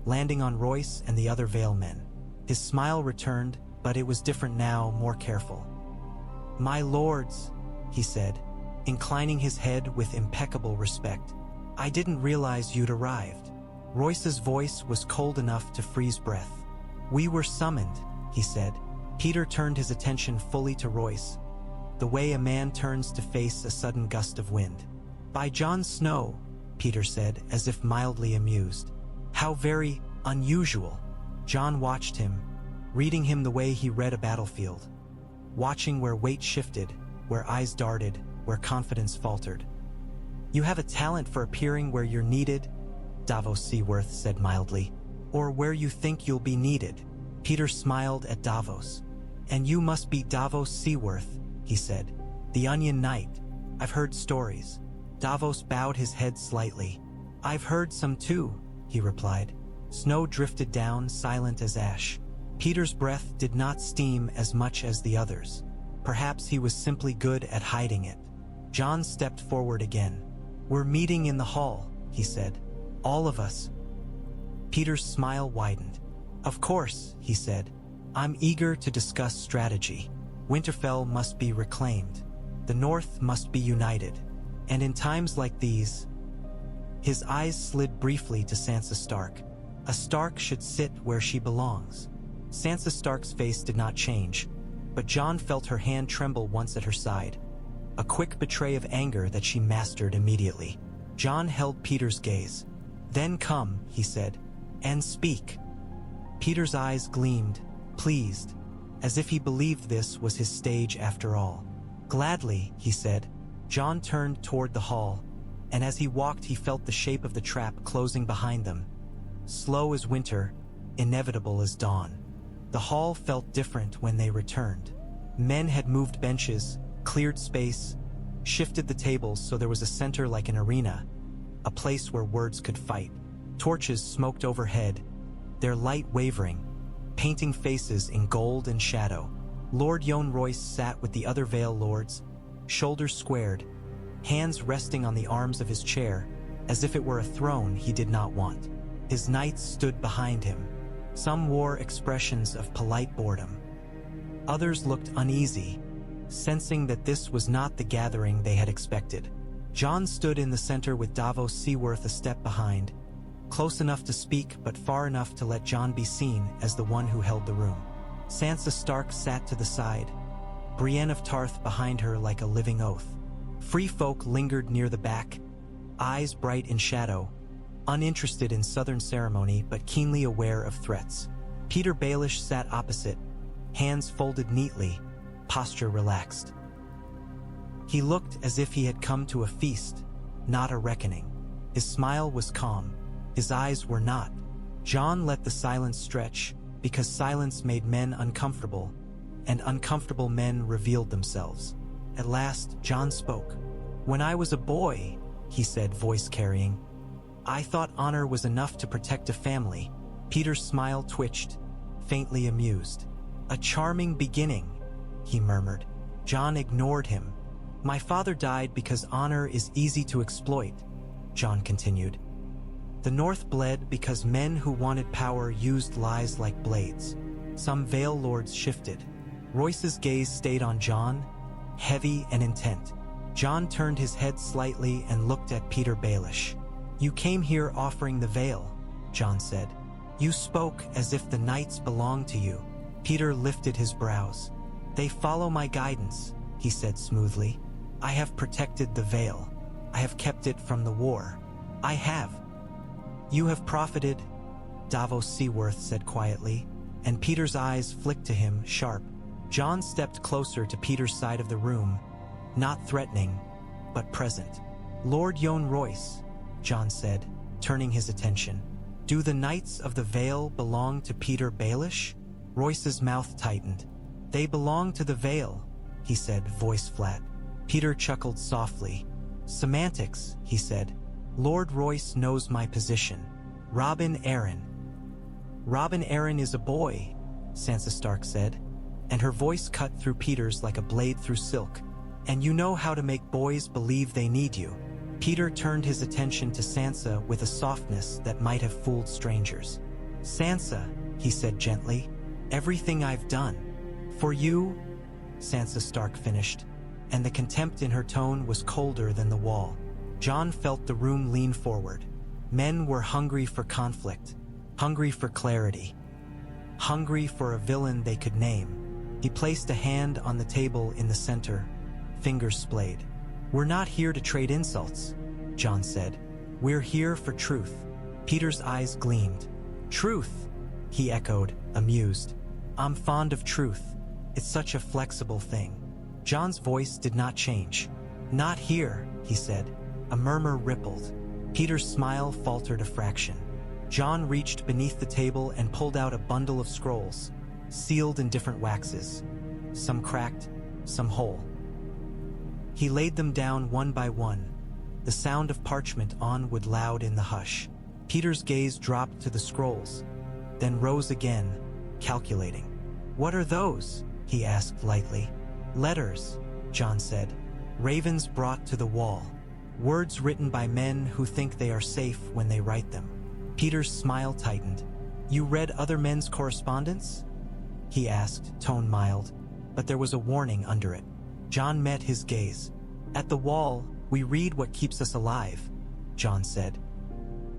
landing on Royce and the other Vale men. His smile returned, but it was different now, more careful. "My lords," he said, inclining his head with impeccable respect. "I didn't realize you'd arrived." Royce's voice was cold enough to freeze breath. "We were summoned," he said. Petyr turned his attention fully to Royce, the way a man turns to face a sudden gust of wind. "By Jon Snow," Petyr said, as if mildly amused. "How very unusual." Jon watched him, reading him the way he read a battlefield, watching where weight shifted, where eyes darted, where confidence faltered. "You have a talent for appearing where you're needed," Davos Seaworth said mildly. "Or where you think you'll be needed." Petyr smiled at Davos. "And you must be Davos Seaworth," he said. "The Onion Knight. I've heard stories." Davos bowed his head slightly. "I've heard some too," he replied. Snow drifted down, silent as ash. Petyr's breath did not steam as much as the others. Perhaps he was simply good at hiding it. Jon stepped forward again. "We're meeting in the hall," he said. "All of us." Petyr's smile widened. "Of course," he said. "I'm eager to discuss strategy. Winterfell must be reclaimed. The North must be united. And in times like these..." His eyes slid briefly to Sansa Stark. "A Stark should sit where she belongs." Sansa Stark's face did not change, but Jon felt her hand tremble once at her side, a quick betray of anger that she mastered immediately. Jon held Petyr's gaze. "Then come," he said, "and speak." Petyr's eyes gleamed, pleased, as if he believed this was his stage after all. "Gladly," he said. Jon turned toward the hall, and as he walked he felt the shape of the trap closing behind them. Slow as winter, inevitable as dawn. The hall felt different when they returned. Men had moved benches, cleared space, shifted the tables so there was a center like an arena, a place where words could fight. Torches smoked overhead, their light wavering, painting faces in gold and shadow. Lord Yohn Royce sat with the other Vale lords, shoulders squared, hands resting on the arms of his chair, as if it were a throne he did not want. His knights stood behind him. Some wore expressions of polite boredom. Others looked uneasy, sensing that this was not the gathering they had expected. Jon stood in the center with Davos Seaworth a step behind, close enough to speak but far enough to let Jon be seen as the one who held the room. Sansa Stark sat to the side, Brienne of Tarth behind her like a living oath. Free folk lingered near the back, eyes bright in shadow, uninterested in southern ceremony but keenly aware of threats. Petyr Baelish sat opposite, hands folded neatly, posture relaxed. He looked as if he had come to a feast, not a reckoning. His smile was calm, his eyes were not. Jon let the silence stretch, because silence made men uncomfortable, and uncomfortable men revealed themselves. At last, Jon spoke. "When I was a boy," he said, voice carrying, "I thought honor was enough to protect a family." Petyr's smile twitched, faintly amused. "A charming beginning," he murmured. Jon ignored him. "My father died because honor is easy to exploit," Jon continued. "The North bled because men who wanted power used lies like blades. Some Vale lords shifted." Royce's gaze stayed on Jon, heavy and intent. Jon turned his head slightly and looked at Petyr Baelish. "You came here offering the Vale," Jon said. "You spoke as if the knights belonged to you." Petyr lifted his brows. "They follow my guidance," he said smoothly. "I have protected the Vale. I have kept it from the war. I have." "You have profited," Davos Seaworth said quietly, and Petyr's eyes flicked to him, sharp. Jon stepped closer to Petyr's side of the room, not threatening, but present. "Lord Yohn Royce," Jon said, turning his attention. "Do the Knights of the Vale belong to Petyr Baelish?" Royce's mouth tightened. "They belong to the Vale," he said, voice flat. Petyr chuckled softly. "Semantics," he said. "Lord Royce knows my position. Robin Arryn." "Robin Arryn is a boy," Sansa Stark said, and her voice cut through Petyr's like a blade through silk. "And you know how to make boys believe they need you." Petyr turned his attention to Sansa with a softness that might have fooled strangers. "Sansa," he said gently, "everything I've done. For you," Sansa Stark finished, and the contempt in her tone was colder than the wall. Jon felt the room lean forward. Men were hungry for conflict, hungry for clarity, hungry for a villain they could name. He placed a hand on the table in the center, fingers splayed. "We're not here to trade insults," Jon said. "We're here for truth." Petyr's eyes gleamed. "Truth," he echoed, amused. "I'm fond of truth. It's such a flexible thing." Jon's voice did not change. "Not here," he said. A murmur rippled. Petyr's smile faltered a fraction. Jon reached beneath the table and pulled out a bundle of scrolls, sealed in different waxes, some cracked, some whole. He laid them down one by one, the sound of parchment onward loud in the hush. Petyr's gaze dropped to the scrolls, then rose again, calculating. "What are those?" he asked lightly. "Letters," Jon said. "Ravens brought to the wall. Words written by men who think they are safe when they write them." Petyr's smile tightened. "You read other men's correspondence?" he asked, tone mild, but there was a warning under it. Jon met his gaze. "At the wall, we read what keeps us alive," Jon said.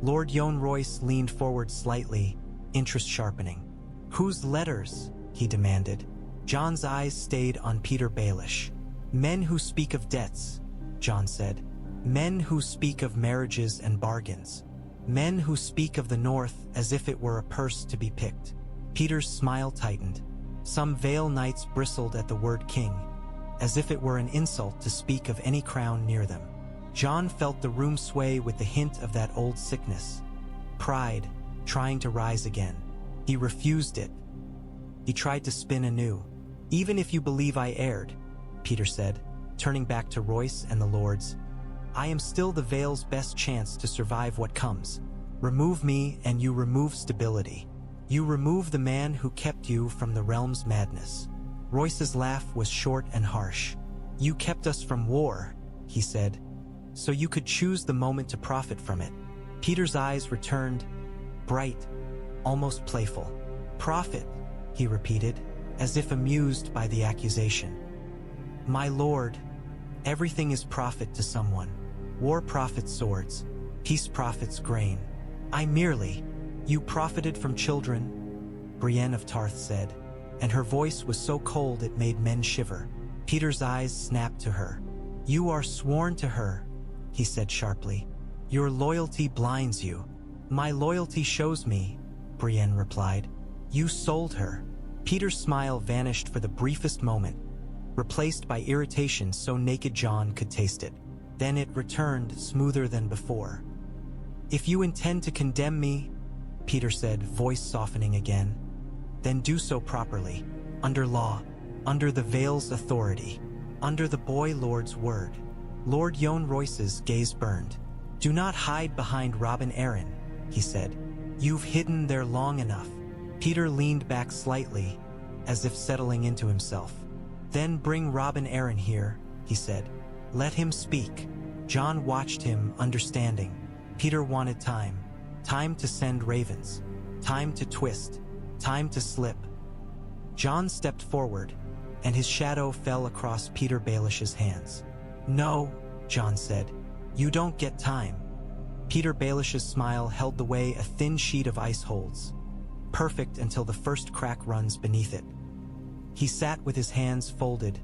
Lord Yohn Royce leaned forward slightly, interest sharpening. "Whose letters?" he demanded. Jon's eyes stayed on Petyr Baelish. "Men who speak of debts," Jon said. "Men who speak of marriages and bargains. Men who speak of the North as if it were a purse to be picked." Petyr's smile tightened. Some Vale knights bristled at the word king, as if it were an insult to speak of any crown near them. Jon felt the room sway with the hint of that old sickness. Pride, trying to rise again. He refused it. He tried to spin anew. "Even if you believe I erred," Petyr said, turning back to Royce and the lords, "I am still the Vale's best chance to survive what comes. Remove me and you remove stability. You remove the man who kept you from the realm's madness." Royce's laugh was short and harsh. You kept us from war, he said, so you could choose the moment to profit from it. Petyr's eyes returned, bright, almost playful. Profit, he repeated, as if amused by the accusation. My lord, everything is profit to someone. War profits swords, peace profits grain. You profited from children, Brienne of Tarth said, and her voice was so cold it made men shiver. Petyr's eyes snapped to her. You are sworn to her, he said sharply. Your loyalty blinds you. My loyalty shows me, Brienne replied. You sold her. Petyr's smile vanished for the briefest moment, replaced by irritation so naked Jon could taste it. Then it returned, smoother than before. If you intend to condemn me, Petyr said, voice softening again, then do so properly, under law, under the Vale's authority, under the boy lord's word. Lord Yohn Royce's gaze burned. Do not hide behind Robin Arryn, he said. You've hidden there long enough. Petyr leaned back slightly, as if settling into himself. Then bring Robin Arryn here, he said. Let him speak. Jon watched him, understanding. Petyr wanted time. Time to send ravens. Time to twist. Time to slip. Jon stepped forward, and his shadow fell across Petyr Baelish's hands. No, Jon said. You don't get time. Petyr Baelish's smile held the way a thin sheet of ice holds, perfect until the first crack runs beneath it. He sat with his hands folded,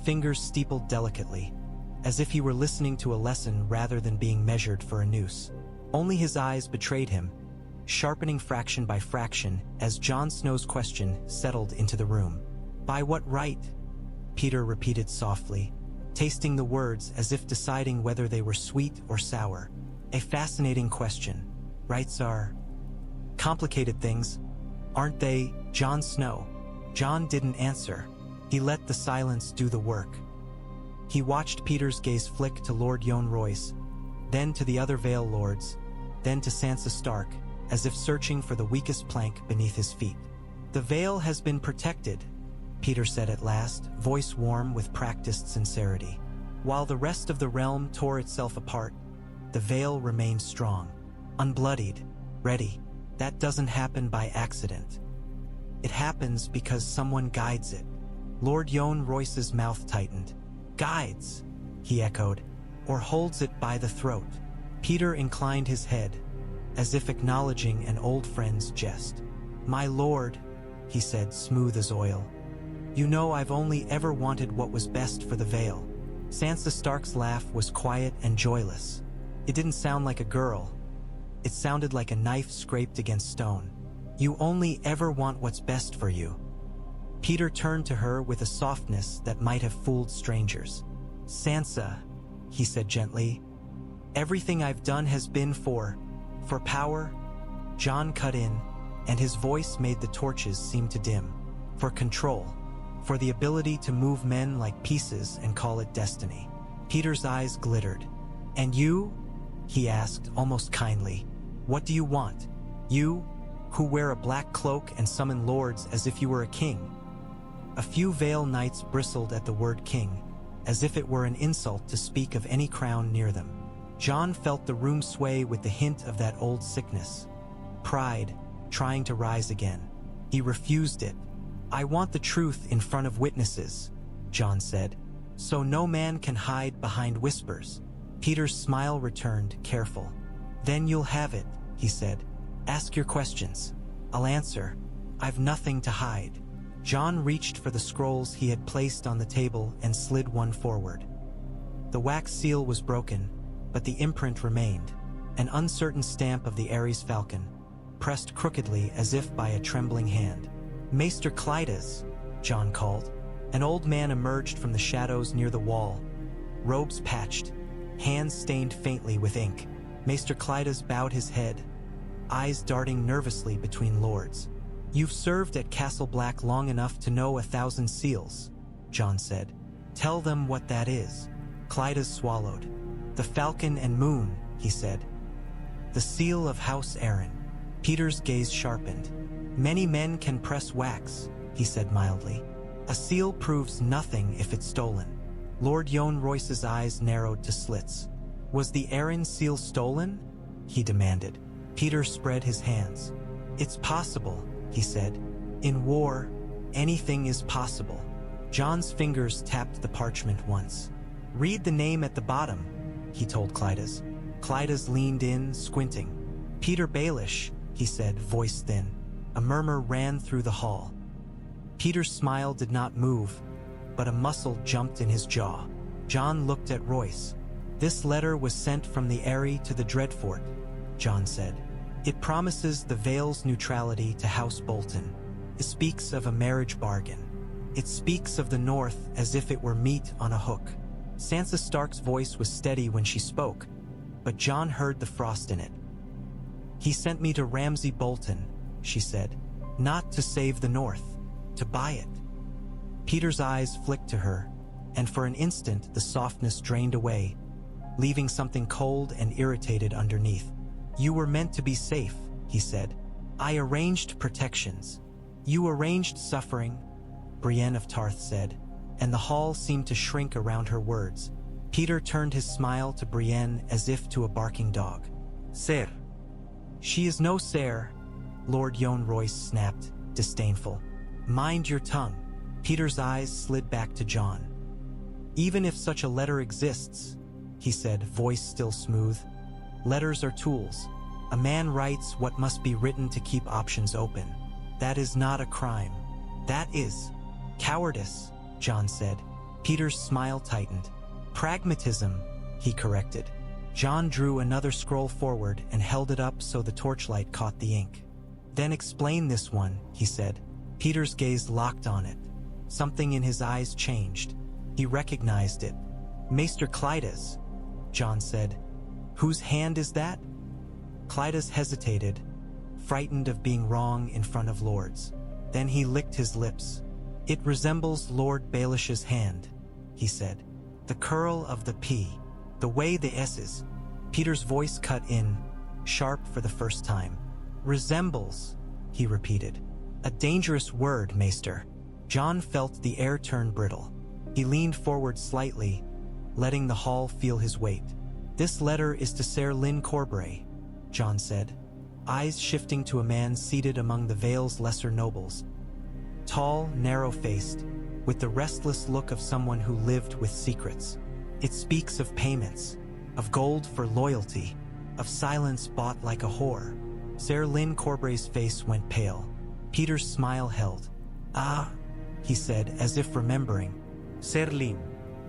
fingers steepled delicately, as if he were listening to a lesson rather than being measured for a noose. Only his eyes betrayed him, sharpening fraction by fraction as Jon Snow's question settled into the room. By what right? Petyr repeated softly, tasting the words as if deciding whether they were sweet or sour. A fascinating question. Rights are complicated things, aren't they, Jon Snow? Jon didn't answer. He let the silence do the work. He watched Petyr's gaze flick to Lord Yohn Royce, then to the other Vale lords, then to Sansa Stark, as if searching for the weakest plank beneath his feet. The Vale has been protected, Petyr said at last, voice warm with practiced sincerity. While the rest of the realm tore itself apart, the Vale remained strong, unbloodied, ready. That doesn't happen by accident. It happens because someone guides it. Lord Yohn Royce's mouth tightened. Guides, he echoed, or holds it by the throat. Petyr inclined his head, as if acknowledging an old friend's jest. My lord, he said, smooth as oil. You know I've only ever wanted what was best for the Vale. Sansa Stark's laugh was quiet and joyless. It didn't sound like a girl. It sounded like a knife scraped against stone. You only ever want what's best for you. Petyr turned to her with a softness that might have fooled strangers. Sansa, he said gently, everything I've done has been for power. Jon cut in, and his voice made the torches seem to dim. For control, for the ability to move men like pieces and call it destiny. Petyr's eyes glittered. And you? He asked, almost kindly. What do you want? You, who wear a black cloak and summon lords as if you were a king. A few Vale knights bristled at the word king, as if it were an insult to speak of any crown near them. Jon felt the room sway with the hint of that old sickness. Pride, trying to rise again. He refused it. I want the truth in front of witnesses, Jon said, so no man can hide behind whispers. Petyr's smile returned, careful. Then you'll have it, he said. Ask your questions. I'll answer. I've nothing to hide. Jon reached for the scrolls he had placed on the table and slid one forward. The wax seal was broken, but the imprint remained, an uncertain stamp of the Ares falcon, pressed crookedly as if by a trembling hand. Maester Clydas, Jon called. An old man emerged from the shadows near the wall, robes patched, hands stained faintly with ink. Maester Clydas bowed his head, eyes darting nervously between lords. You've served at Castle Black long enough to know 1,000 seals, Jon said. Tell them what that is. Clydas swallowed. The falcon and moon, he said. The seal of House Arryn. Petyr's gaze sharpened. Many men can press wax, he said mildly. A seal proves nothing if it's stolen. Lord Yohn Royce's eyes narrowed to slits. Was the Arryn seal stolen? He demanded. Petyr spread his hands. It's possible, he said. In war, anything is possible. Jon's fingers tapped the parchment once. Read the name at the bottom, he told Clydas. Clydas leaned in, squinting. Petyr Baelish, he said, voice thin. A murmur ran through the hall. Petyr's smile did not move, but a muscle jumped in his jaw. Jon looked at Royce. This letter was sent from the Eyrie to the Dreadfort, Jon said. It promises the Vale's neutrality to House Bolton. It speaks of a marriage bargain. It speaks of the North as if it were meat on a hook. Sansa Stark's voice was steady when she spoke, but Jon heard the frost in it. He sent me to Ramsay Bolton, she said, not to save the North, to buy it. Petyr's eyes flicked to her, and for an instant the softness drained away, leaving something cold and irritated underneath. You were meant to be safe, he said. I arranged protections. You arranged suffering, Brienne of Tarth said, and the hall seemed to shrink around her words. Petyr turned his smile to Brienne as if to a barking dog. Ser. She is no Ser, Lord Yohn Royce snapped, disdainful. Mind your tongue. Petyr's eyes slid back to Jon. Even if such a letter exists, he said, voice still smooth, letters are tools. A man writes what must be written to keep options open. That is not a crime. That is cowardice, Jon said. Petyr's smile tightened. Pragmatism, he corrected. Jon drew another scroll forward and held it up so the torchlight caught the ink. Then explain this one, he said. Petyr's gaze locked on it. Something in his eyes changed. He recognized it. Maester Clydas, Jon said. Whose hand is that? Clydas hesitated, frightened of being wrong in front of lords. Then he licked his lips. It resembles Lord Baelish's hand, he said. The curl of the P, the way the S's. Petyr's voice cut in, sharp for the first time. Resembles, he repeated. A dangerous word, Maester. Jon felt the air turn brittle. He leaned forward slightly, letting the hall feel his weight. This letter is to Ser Lyn Corbray, Jon said, eyes shifting to a man seated among the Vale's lesser nobles. Tall, narrow-faced, with the restless look of someone who lived with secrets. It speaks of payments, of gold for loyalty, of silence bought like a whore. Ser Lyn Corbray's face went pale. Petyr's smile held. Ah, he said, as if remembering. Ser Lyn,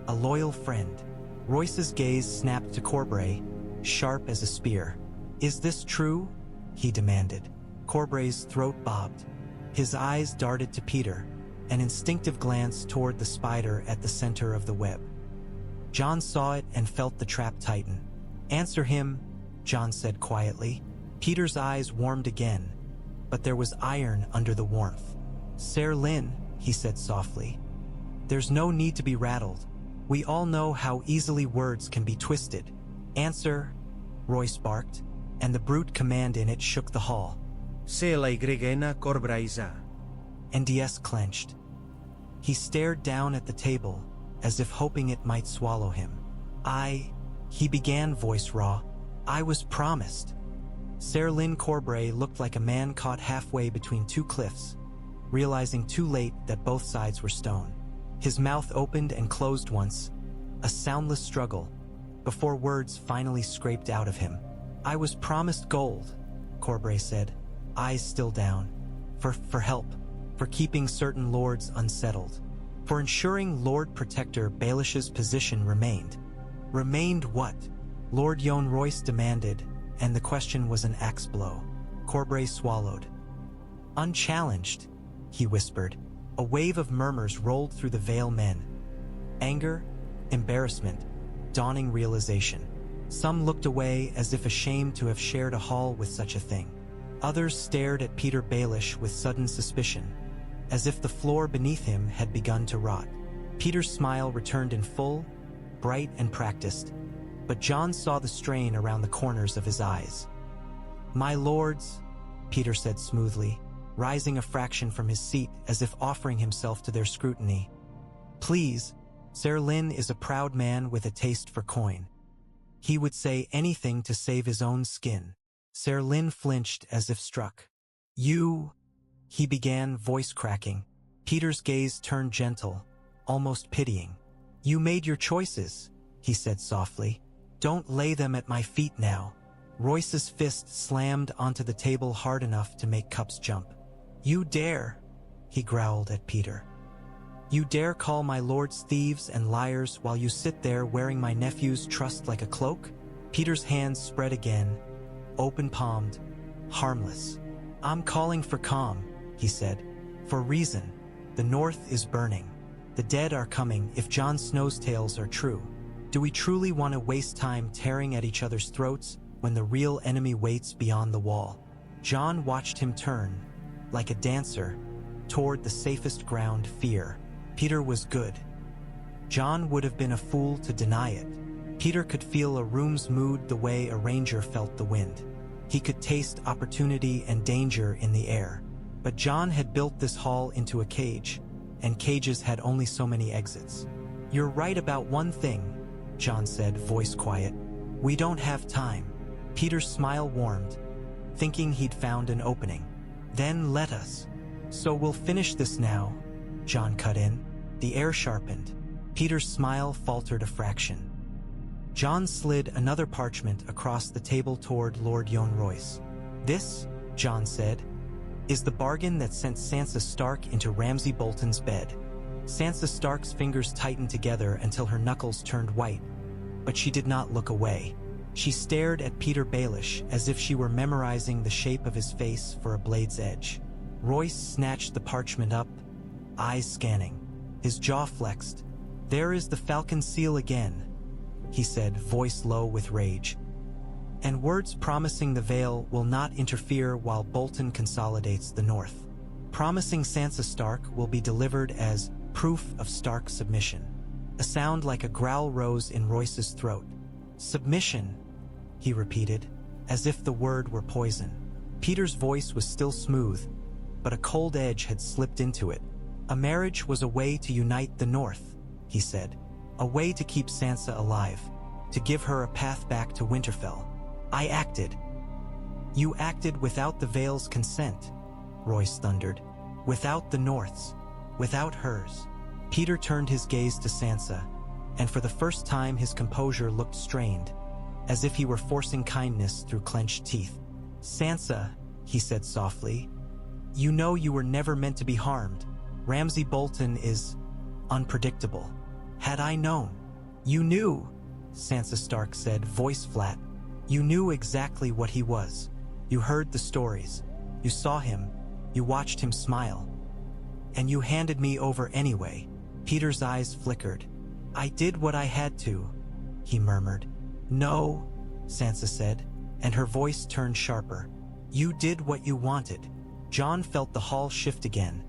a loyal friend. Royce's gaze snapped to Corbray, sharp as a spear. Is this true? He demanded. Corbray's throat bobbed. His eyes darted to Petyr, an instinctive glance toward the spider at the center of the web. Jon saw it and felt the trap tighten. Answer him, Jon said quietly. Petyr's eyes warmed again, but there was iron under the warmth. Ser Lyn, he said softly. There's no need to be rattled. We all know how easily words can be twisted. Answer, Royce barked, and the brute command in it shook the hall. Se la Ygena Corbraiza. NDS clenched. He stared down at the table, as if hoping it might swallow him. He began, voice raw. I was promised. Ser Lyn Corbray looked like a man caught halfway between two cliffs, realizing too late that both sides were stone. His mouth opened and closed once, a soundless struggle, before words finally scraped out of him. I was promised gold, Corbray said, eyes still down. For help, for keeping certain lords unsettled, for ensuring Lord Protector Baelish's position remained. Remained what? Lord Yohn Royce demanded, and the question was an axe blow. Corbray swallowed. Unchallenged, he whispered. A wave of murmurs rolled through the Vale men. Anger, embarrassment, dawning realization. Some looked away as if ashamed to have shared a hall with such a thing. Others stared at Petyr Baelish with sudden suspicion, as if the floor beneath him had begun to rot. Petyr's smile returned in full, bright and practiced, but Jon saw the strain around the corners of his eyes. My lords, Petyr said smoothly, rising a fraction from his seat as if offering himself to their scrutiny. Please, Ser Lyn is a proud man with a taste for coin. He would say anything to save his own skin. Ser Lyn flinched as if struck. You, he began, voice cracking. Petyr's gaze turned gentle, almost pitying. You made your choices, he said softly. Don't lay them at my feet now. Royce's fist slammed onto the table hard enough to make cups jump. You dare, he growled at Petyr. You dare call my lords thieves and liars while you sit there wearing my nephew's trust like a cloak? Petyr's hands spread again, open-palmed, harmless. I'm calling for calm, he said. For reason. The North is burning. The dead are coming if Jon Snow's tales are true. Do we truly want to waste time tearing at each other's throats when the real enemy waits beyond the wall? Jon watched him turn, like a dancer, toward the safest ground, fear. Petyr was good. Jon would have been a fool to deny it. Petyr could feel a room's mood the way a ranger felt the wind. He could taste opportunity and danger in the air. But Jon had built this hall into a cage, and cages had only so many exits. You're right about one thing, Jon said, voice quiet. We don't have time. Petyr's smile warmed, thinking he'd found an opening. Then let us. So we'll finish this now, Jon cut in. The air sharpened. Petyr's smile faltered a fraction. Jon slid another parchment across the table toward Lord Yohn Royce. This, Jon said, is the bargain that sent Sansa Stark into Ramsay Bolton's bed. Sansa Stark's fingers tightened together until her knuckles turned white, but she did not look away. She stared at Petyr Baelish as if she were memorizing the shape of his face for a blade's edge. Royce snatched the parchment up, eyes scanning. His jaw flexed. There is the Falcon seal again, he said, voice low with rage. And words promising the Vale will not interfere while Bolton consolidates the North. Promising Sansa Stark will be delivered as proof of Stark submission. A sound like a growl rose in Royce's throat. Submission, he repeated, as if the word were poison. Petyr's voice was still smooth, but a cold edge had slipped into it. A marriage was a way to unite the North, he said. A way to keep Sansa alive, to give her a path back to Winterfell. I acted. You acted without the Vale's consent, Royce thundered. Without the North's, without hers. Petyr turned his gaze to Sansa, and for the first time his composure looked strained, as if he were forcing kindness through clenched teeth. Sansa, he said softly, you know you were never meant to be harmed. Ramsay Bolton is unpredictable. Had I known. You knew, Sansa Stark said, voice flat. You knew exactly what he was. You heard the stories. You saw him. You watched him smile. And you handed me over anyway. Petyr's eyes flickered. I did what I had to, he murmured. No, Sansa said, and her voice turned sharper. You did what you wanted. Jon felt the hall shift again.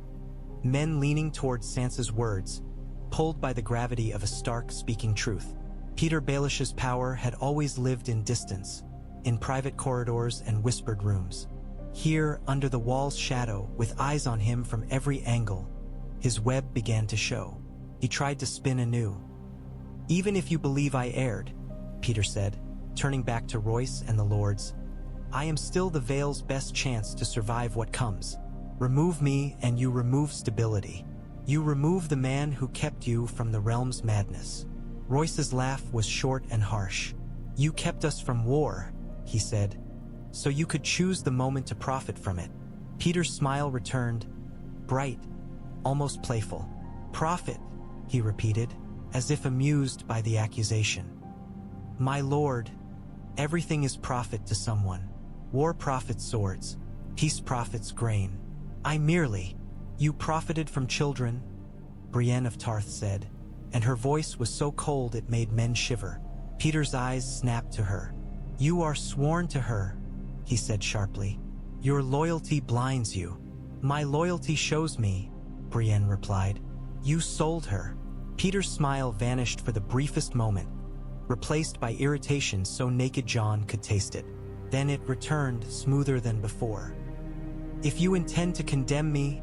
Men leaning towards Sansa's words, pulled by the gravity of a Stark speaking truth. Petyr Baelish's power had always lived in distance, in private corridors and whispered rooms. Here, under the wall's shadow, with eyes on him from every angle, his web began to show. He tried to spin anew. Even if you believe I erred, Petyr said, turning back to Royce and the lords, I am still the Vale's best chance to survive what comes. Remove me and you remove stability. You remove the man who kept you from the realm's madness. Royce's laugh was short and harsh. You kept us from war, he said, so you could choose the moment to profit from it. Petyr's smile returned, bright, almost playful. Profit, he repeated, as if amused by the accusation. My lord, everything is profit to someone. War profits swords, peace profits grain. I merely, you profited from children, Brienne of Tarth said, and her voice was so cold it made men shiver. Petyr's eyes snapped to her. You are sworn to her, he said sharply. Your loyalty blinds you. My loyalty shows me, Brienne replied. You sold her. Petyr's smile vanished for the briefest moment, replaced by irritation so naked Jon could taste it. Then it returned, smoother than before. If you intend to condemn me,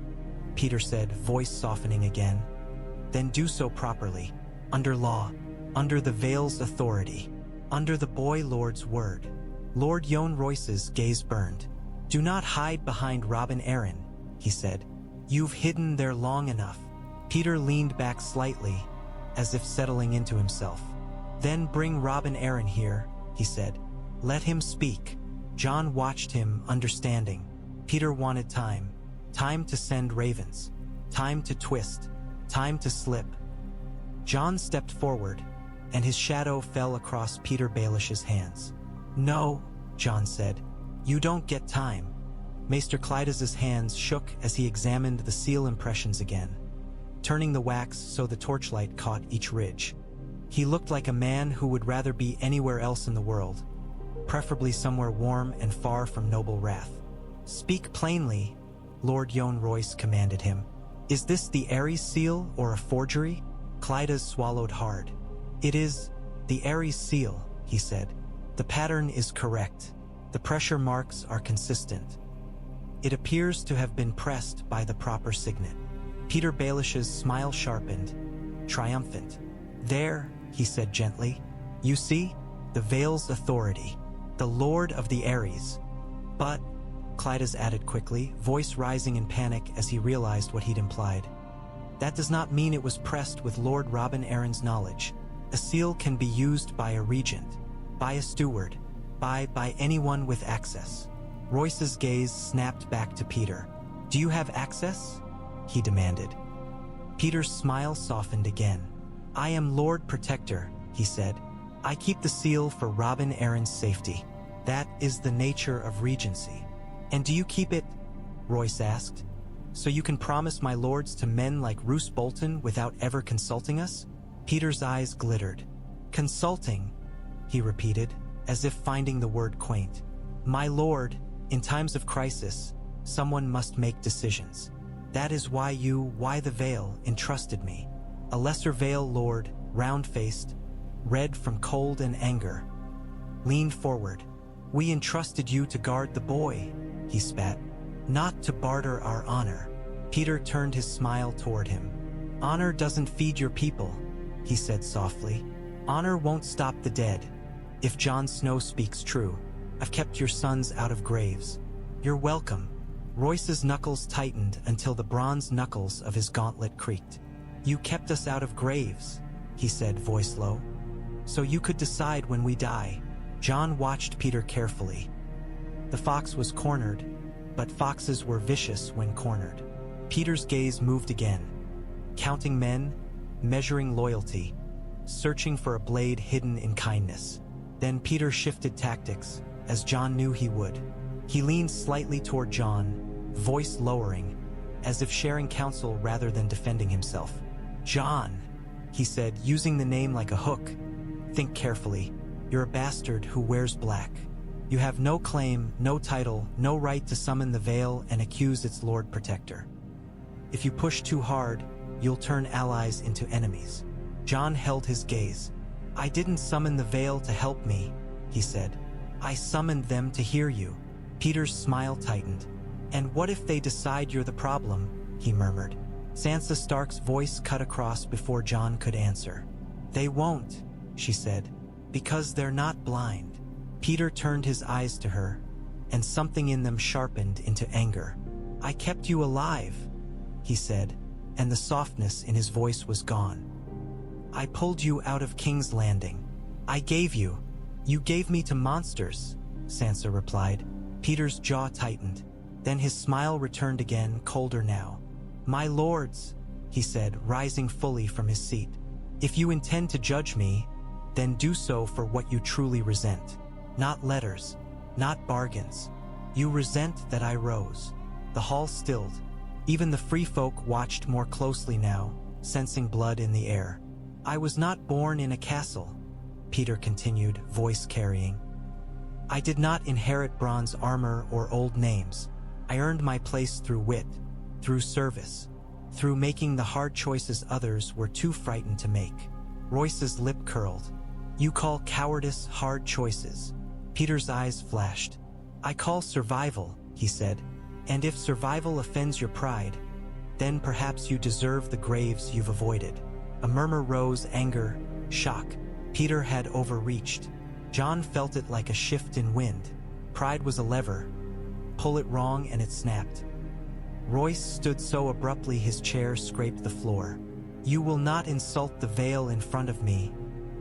Petyr said, voice softening again, then do so properly. under law, under the Vale's authority, under the Boy Lord's word. Lord Yohn Royce's gaze burned. "Do not hide behind Robin Arryn," he said. "You've hidden there long enough." Petyr leaned back slightly, as if settling into himself. "Then bring Robin Arryn here," he said. "Let him speak." Jon watched him, understanding. Petyr wanted time. Time to send ravens. Time to twist. Time to slip. Jon stepped forward, and his shadow fell across Petyr Baelish's hands. "No," Jon said. "You don't get time." Maester Cleidas's hands shook as he examined the seal impressions again, turning the wax so the torchlight caught each ridge. He looked like a man who would rather be anywhere else in the world, preferably somewhere warm and far from noble wrath. "Speak plainly," Lord Yohn Royce commanded him. "Is this the Ares seal or a forgery?" Cleidas swallowed hard. "It is the Ares seal," he said. "The pattern is correct. The pressure marks are consistent. It appears to have been pressed by the proper signet." Petyr Baelish's smile sharpened, triumphant. "There," he said gently. "You see? The Vale's authority. The Lord of the Ares." "But," Cleidas added quickly, voice rising in panic as he realized what he'd implied, "that does not mean it was pressed with Lord Robin Arryn's knowledge. A seal can be used by a regent, by a steward, by anyone with access." Royce's gaze snapped back to Petyr. "Do you have access?" he demanded. Petyr's smile softened again. "I am Lord Protector," he said. "I keep the seal for Robin Arryn's safety. That is the nature of regency." "And do you keep it," Royce asked, "so you can promise my lords to men like Roose Bolton without ever consulting us?" Petyr's eyes glittered. "Consulting," he repeated, as if finding the word quaint. "My lord, in times of crisis, someone must make decisions. That is why the Vale, entrusted me. A lesser Vale lord, round-faced, red from cold and anger, leaned forward. We entrusted you to guard the boy, he spat, not to barter our honor. Petyr turned his smile toward him. Honor doesn't feed your people, he said softly. Honor won't stop the dead. If Jon Snow speaks true, I've kept your sons out of graves. You're welcome. Royce's knuckles tightened until the bronze knuckles of his gauntlet creaked. You kept us out of graves, he said, voice low. So you could decide when we die. Jon watched Petyr carefully. The fox was cornered, but foxes were vicious when cornered. Petyr's gaze moved again, counting men, measuring loyalty, searching for a blade hidden in kindness. Then Petyr shifted tactics, as Jon knew he would. He leaned slightly toward Jon, voice lowering, as if sharing counsel rather than defending himself. Jon, he said, using the name like a hook. Think carefully. You're a bastard who wears black. You have no claim, no title, no right to summon the Vale and accuse its Lord Protector. If you push too hard, you'll turn allies into enemies. Jon held his gaze. I didn't summon the Vale to help me, he said. I summoned them to hear you. Petyr's smile tightened. And what if they decide you're the problem, he murmured. Sansa Stark's voice cut across before Jon could answer. They won't, she said, because they're not blind. Petyr turned his eyes to her, and something in them sharpened into anger. I kept you alive, he said, and the softness in his voice was gone. I pulled you out of King's Landing. I gave you. You gave me to monsters, Sansa replied. Petyr's jaw tightened. Then his smile returned again, colder now. My lords, he said, rising fully from his seat. If you intend to judge me, then do so for what you truly resent. Not letters, not bargains. You resent that I rose. The hall stilled. Even the free folk watched more closely now, sensing blood in the air. I was not born in a castle, Petyr continued, voice carrying. I did not inherit bronze armor or old names. I earned my place through wit, through service, through making the hard choices others were too frightened to make. Royce's lip curled. You call cowardice hard choices. Petyr's eyes flashed. I call survival, he said. And if survival offends your pride, then perhaps you deserve the graves you've avoided. A murmur rose, anger, shock. Petyr had overreached. Jon felt it like a shift in wind. Pride was a lever. Pull it wrong and it snapped. Royce stood so abruptly his chair scraped the floor. "You will not insult the Vale in front of me,"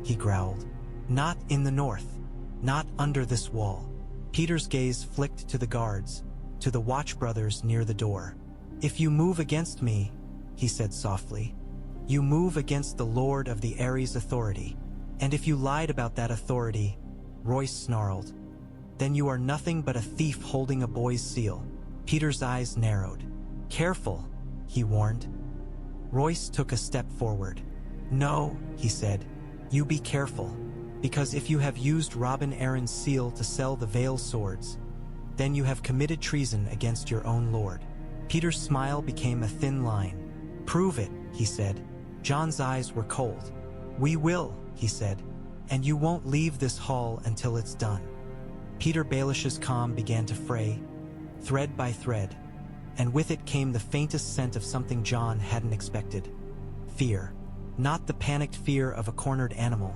he growled. "Not in the north. Not under this wall." Petyr's gaze flicked to the guards, to the watch brothers near the door. "If you move against me," he said softly, "you move against the Lord of the Ares' authority. And if you lied about that authority," Royce snarled, "then you are nothing but a thief holding a boy's seal." Petyr's eyes narrowed. "Careful," he warned. Royce took a step forward. "No," he said, "you be careful, because if you have used Robin Arryn's seal to sell the Vale swords, then you have committed treason against your own lord." Petyr's smile became a thin line. "Prove it," he said. Jon's eyes were cold. "We will," he said, "and you won't leave this hall until it's done." Petyr Baelish's calm began to fray, thread by thread, and with it came the faintest scent of something Jon hadn't expected. Fear. Not the panicked fear of a cornered animal,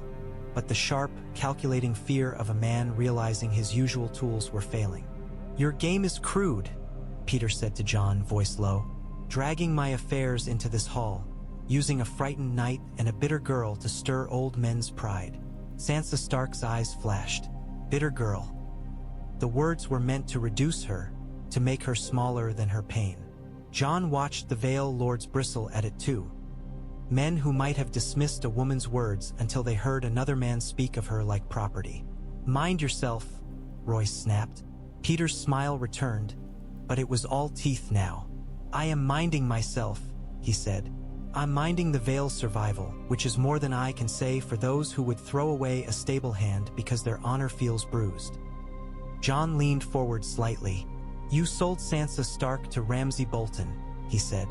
but the sharp, calculating fear of a man realizing his usual tools were failing. "Your game is crude," Petyr said to Jon, voice low. "Dragging my affairs into this hall, using a frightened knight and a bitter girl to stir old men's pride." Sansa Stark's eyes flashed. Bitter girl. The words were meant to reduce her, to make her smaller than her pain. Jon watched the Vale lords bristle at it too. Men who might have dismissed a woman's words until they heard another man speak of her like property. "Mind yourself," Royce snapped. Petyr's smile returned, but it was all teeth now. "I am minding myself," he said. "I'm minding the Vale's survival, which is more than I can say for those who would throw away a stable hand because their honor feels bruised." Jon leaned forward slightly. "You sold Sansa Stark to Ramsay Bolton," he said.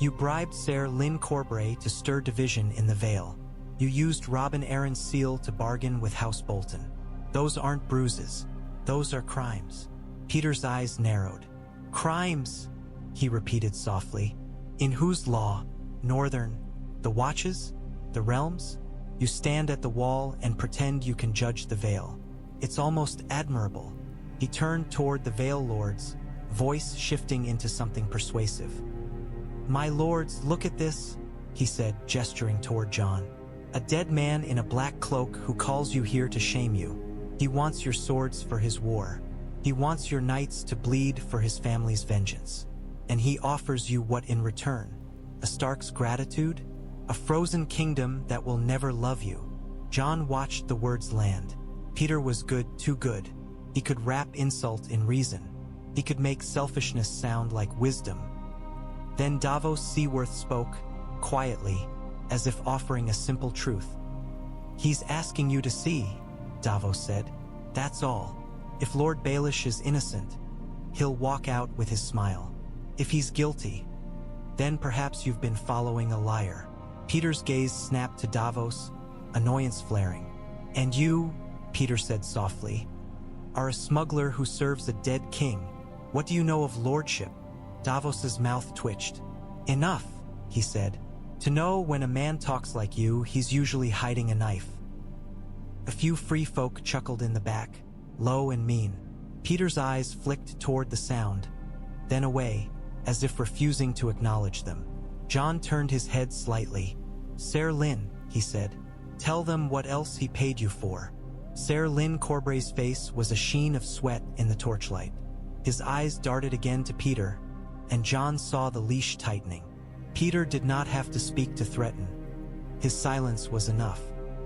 "You bribed Ser Lyn Corbray to stir division in the Vale. You used Robin Arryn's seal to bargain with House Bolton. Those aren't bruises. Those are crimes." Petyr's eyes narrowed. "Crimes," he repeated softly. "In whose law? Northern? The Watches? The Realms? You stand at the wall and pretend you can judge the Vale. It's almost admirable." He turned toward the Vale lords, voice shifting into something persuasive. "My lords, look at this," he said, gesturing toward Jon. "A dead man in a black cloak who calls you here to shame you. He wants your swords for his war. He wants your knights to bleed for his family's vengeance. And he offers you what in return? A Stark's gratitude? A frozen kingdom that will never love you." Jon watched the words land. Petyr was good, too good. He could wrap insult in reason. He could make selfishness sound like wisdom. Then Davos Seaworth spoke, quietly, as if offering a simple truth. "He's asking you to see," Davos said. "That's all. If Lord Baelish is innocent, he'll walk out with his smile. If he's guilty, then perhaps you've been following a liar." Petyr's gaze snapped to Davos, annoyance flaring. "And you," Petyr said softly, "are a smuggler who serves a dead king. What do you know of lordship?" Davos's mouth twitched. "Enough," he said. "To know when a man talks like you, he's usually hiding a knife." A few free folk chuckled in the back, low and mean. Petyr's eyes flicked toward the sound, then away, as if refusing to acknowledge them. Jon turned his head slightly. "Ser Lyn," he said. "Tell them what else he paid you for." Ser Lyn Corbray's face was a sheen of sweat in the torchlight. His eyes darted again to Petyr, and Jon saw the leash tightening. Petyr did not have to speak to threaten. His silence was enough.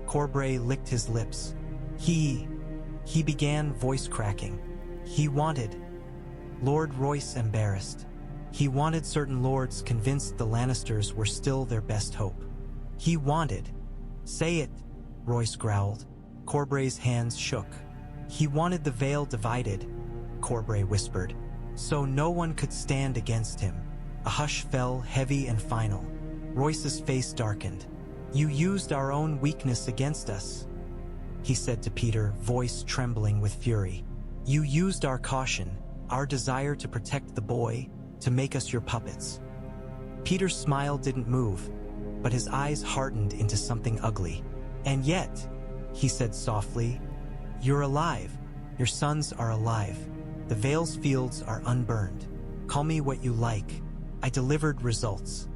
Corbray licked his lips. He began, voice cracking. He wanted. Lord Royce embarrassed. He wanted certain lords convinced the Lannisters were still their best hope. He wanted. "Say it," Royce growled. Corbray's hands shook. "He wanted the Vale divided," Corbray whispered, "so no one could stand against him." A hush fell, heavy and final. Royce's face darkened. "You used our own weakness against us," he said to Petyr, voice trembling with fury. "You used our caution, our desire to protect the boy, to make us your puppets." Petyr's smile didn't move. but his eyes hardened into something ugly. "And yet," he said softly, "you're alive. Your sons are alive. The Vale's fields are unburned. Call me what you like. I delivered results."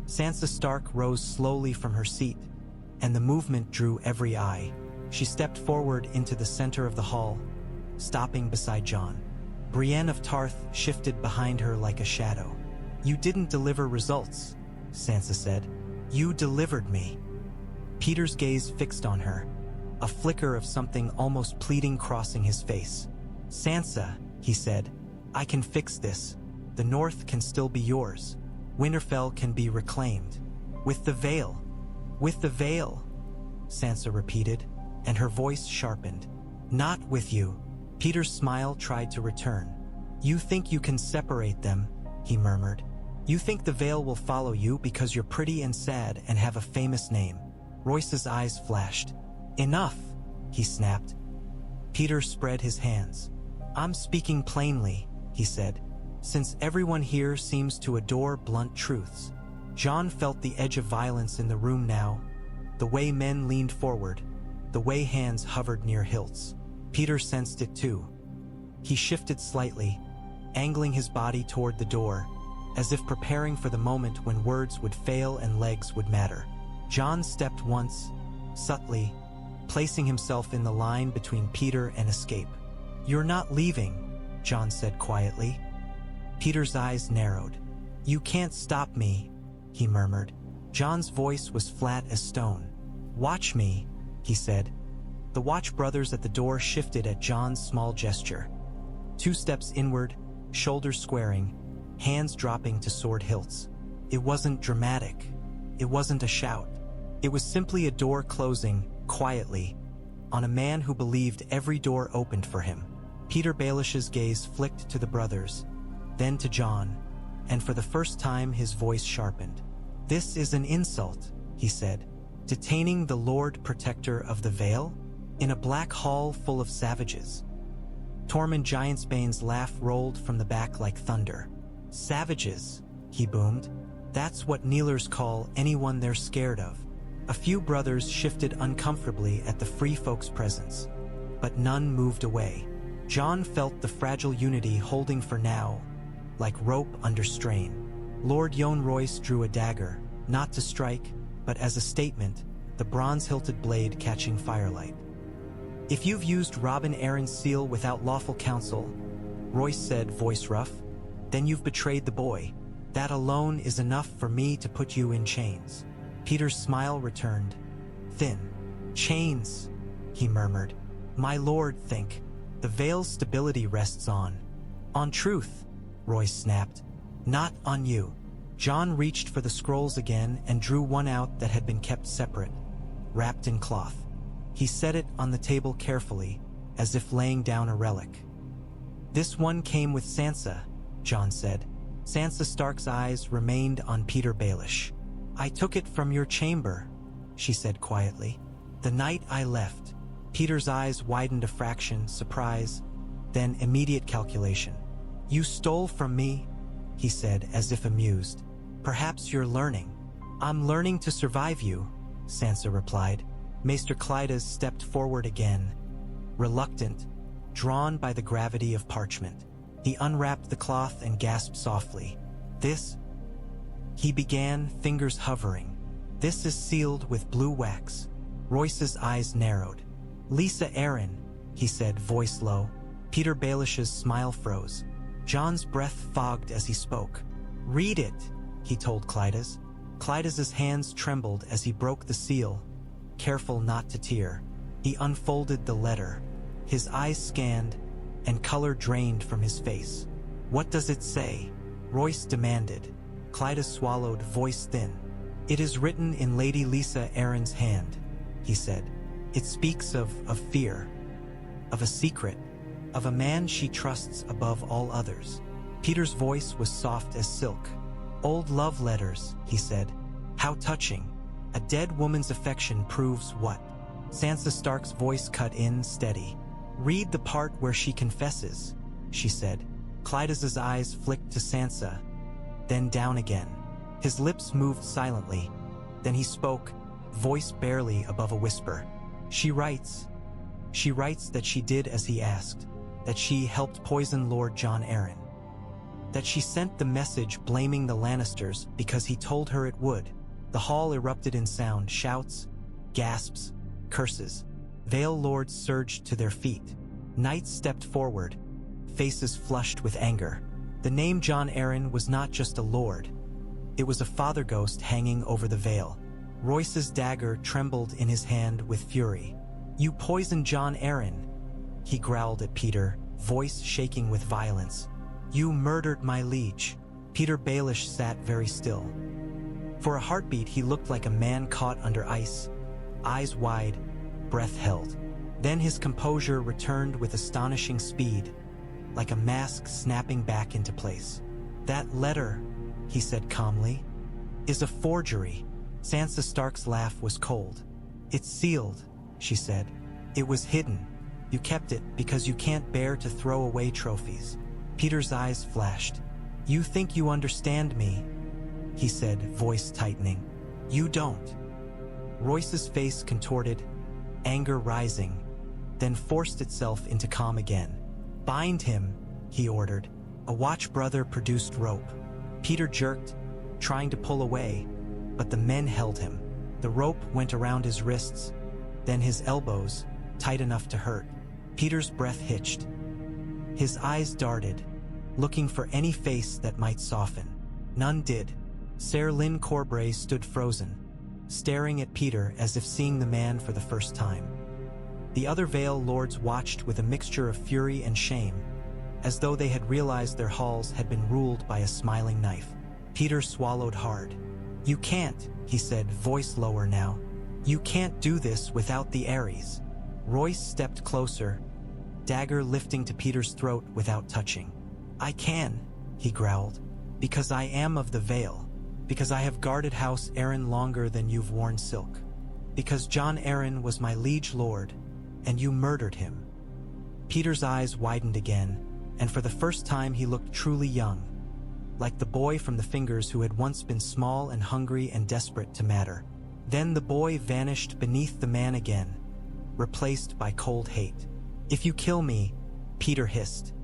Sansa Stark rose slowly from her seat, and the movement drew every eye. She stepped forward into the center of the hall, stopping beside Jon. Brienne of Tarth shifted behind her like a shadow. "You didn't deliver results," Sansa said. "You delivered me." Petyr's gaze fixed on her, a flicker of something almost pleading crossing his face. "Sansa," he said, "I can fix this. The North can still be yours. Winterfell can be reclaimed. With the Vale. With the Vale," Sansa repeated, and her voice sharpened. "Not with you." Petyr's smile tried to return. "You think you can separate them," he murmured. "You think the Vale will follow you because you're pretty and sad and have a famous name." Royce's eyes flashed. "Enough," he snapped. Petyr spread his hands. "I'm speaking plainly," he said, "since everyone here seems to adore blunt truths." Jon felt the edge of violence in the room now, the way men leaned forward, the way hands hovered near hilts. Petyr sensed it too. He shifted slightly, angling his body toward the door, as if preparing for the moment when words would fail and legs would matter. Jon stepped once, subtly, placing himself in the line between Petyr and escape. "You're not leaving," Jon said quietly. Petyr's eyes narrowed. "You can't stop me," he murmured. Jon's voice was flat as stone. "Watch me," he said. The Watch brothers at the door shifted at Jon's small gesture. 2 steps inward, shoulders squaring, hands dropping to sword hilts. It wasn't dramatic. It wasn't a shout. It was simply a door closing, quietly, on a man who believed every door opened for him. Petyr Baelish's gaze flicked to the brothers, then to Jon, and for the first time his voice sharpened. "This is an insult," he said. "Detaining the Lord Protector of the Vale? In a black hall full of savages?" Tormund Giantsbane's laugh rolled from the back like thunder. "Savages," he boomed. "That's what kneelers call anyone they're scared of." A few brothers shifted uncomfortably at the free folk's presence, but none moved away. Jon felt the fragile unity holding for now, like rope under strain. Lord Yohn Royce drew a dagger, not to strike, but as a statement, the bronze-hilted blade catching firelight. "If you've used Robin Arryn's seal without lawful counsel," Royce said, voice rough, "then you've betrayed the boy. That alone is enough for me to put you in chains." Petyr's smile returned, thin. "Chains," he murmured. "My lord, think. The Vale's stability rests on truth," Royce snapped. "Not on you." Jon reached for the scrolls again and drew one out that had been kept separate, wrapped in cloth. He set it on the table carefully, as if laying down a relic. "This one came with Sansa," Jon said. Sansa Stark's eyes remained on Petyr Baelish. "I took it from your chamber," she said quietly. "The night I left." Petyr's eyes widened a fraction, surprise, then immediate calculation. "You stole from me," he said, as if amused. "Perhaps you're learning." "I'm learning to survive you," Sansa replied. Maester Clydas stepped forward again, reluctant, drawn by the gravity of parchment. He unwrapped the cloth and gasped softly. "This," he began, fingers hovering. "This is sealed with blue wax." Royce's eyes narrowed. "Lysa Arryn," he said, voice low. Petyr Baelish's smile froze. Jon's breath fogged as he spoke. "Read it," he told Clydas. Clydas's hands trembled as he broke the seal, careful not to tear. He unfolded the letter. His eyes scanned, and color drained from his face. "What does it say?" Royce demanded. Clydas swallowed, voice thin. "It is written in Lady Lysa Arryn's hand," he said. "It speaks of fear, of a secret, of a man she trusts above all others." Petyr's voice was soft as silk. "Old love letters," he said. "How touching. A dead woman's affection proves what?" Sansa Stark's voice cut in, steady. "Read the part where she confesses," she said. Clydas's eyes flicked to Sansa, then down again. His lips moved silently, Then he spoke, voice barely above a whisper. She writes that she did as he asked, that she helped poison Lord Jon Arryn, that she sent the message blaming the Lannisters because he told her it would. The hall erupted in sound, shouts, gasps, curses. Vale lords surged to their feet. Knights stepped forward, faces flushed with anger. The name Jon Arryn was not just a lord. It was a father ghost hanging over the Vale. Royce's dagger trembled in his hand with fury. "You poisoned Jon Arryn," he growled at Petyr, voice shaking with violence. "You murdered my liege." Petyr Baelish sat very still. For a heartbeat, he looked like a man caught under ice, eyes wide, breath held. Then his composure returned with astonishing speed, like a mask snapping back into place. "That letter," he said calmly, "is a forgery." Sansa Stark's laugh was cold. "It's sealed," she said. "It was hidden. You kept it because you can't bear to throw away trophies." Petyr's eyes flashed. "You think you understand me," he said, voice tightening. "You don't." Royce's face contorted, anger rising, then forced itself into calm again. "Bind him," he ordered. A watch brother produced rope. Petyr jerked, trying to pull away, but the men held him. The rope went around his wrists, then his elbows, tight enough to hurt. Petyr's breath hitched. His eyes darted, looking for any face that might soften. None did. Ser Lyn Corbray stood frozen, staring at Petyr as if seeing the man for the first time. The other Vale lords watched with a mixture of fury and shame, as though they had realized their halls had been ruled by a smiling knife. Petyr swallowed hard. "You can't," he said, voice lower now. "You can't do this without the Ares." Royce stepped closer, dagger lifting to Petyr's throat without touching. "I can," he growled, "because I am of the Vale, because I have guarded House Arryn longer than you've worn silk, because Jon Arryn was my liege lord, and you murdered him." Petyr's eyes widened again, and for the first time he looked truly young, like the boy from the Fingers who had once been small and hungry and desperate to matter. Then the boy vanished beneath the man again, replaced by cold hate. "If you kill me," Petyr hissed,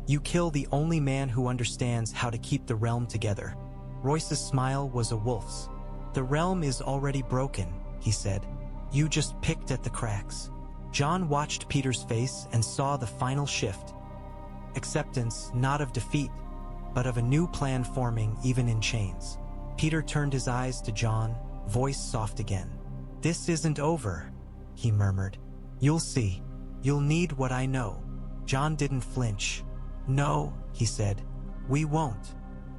"you kill the only man who understands how to keep the realm together." Royce's smile was a wolf's. "The realm is already broken," he said. "You just picked at the cracks." Jon watched Petyr's face and saw the final shift. Acceptance, not of defeat, but of a new plan forming even in chains. Petyr turned his eyes to Jon, voice soft again. "This isn't over," he murmured. "You'll see. You'll need what I know." Jon didn't flinch. "No," he said, "we won't."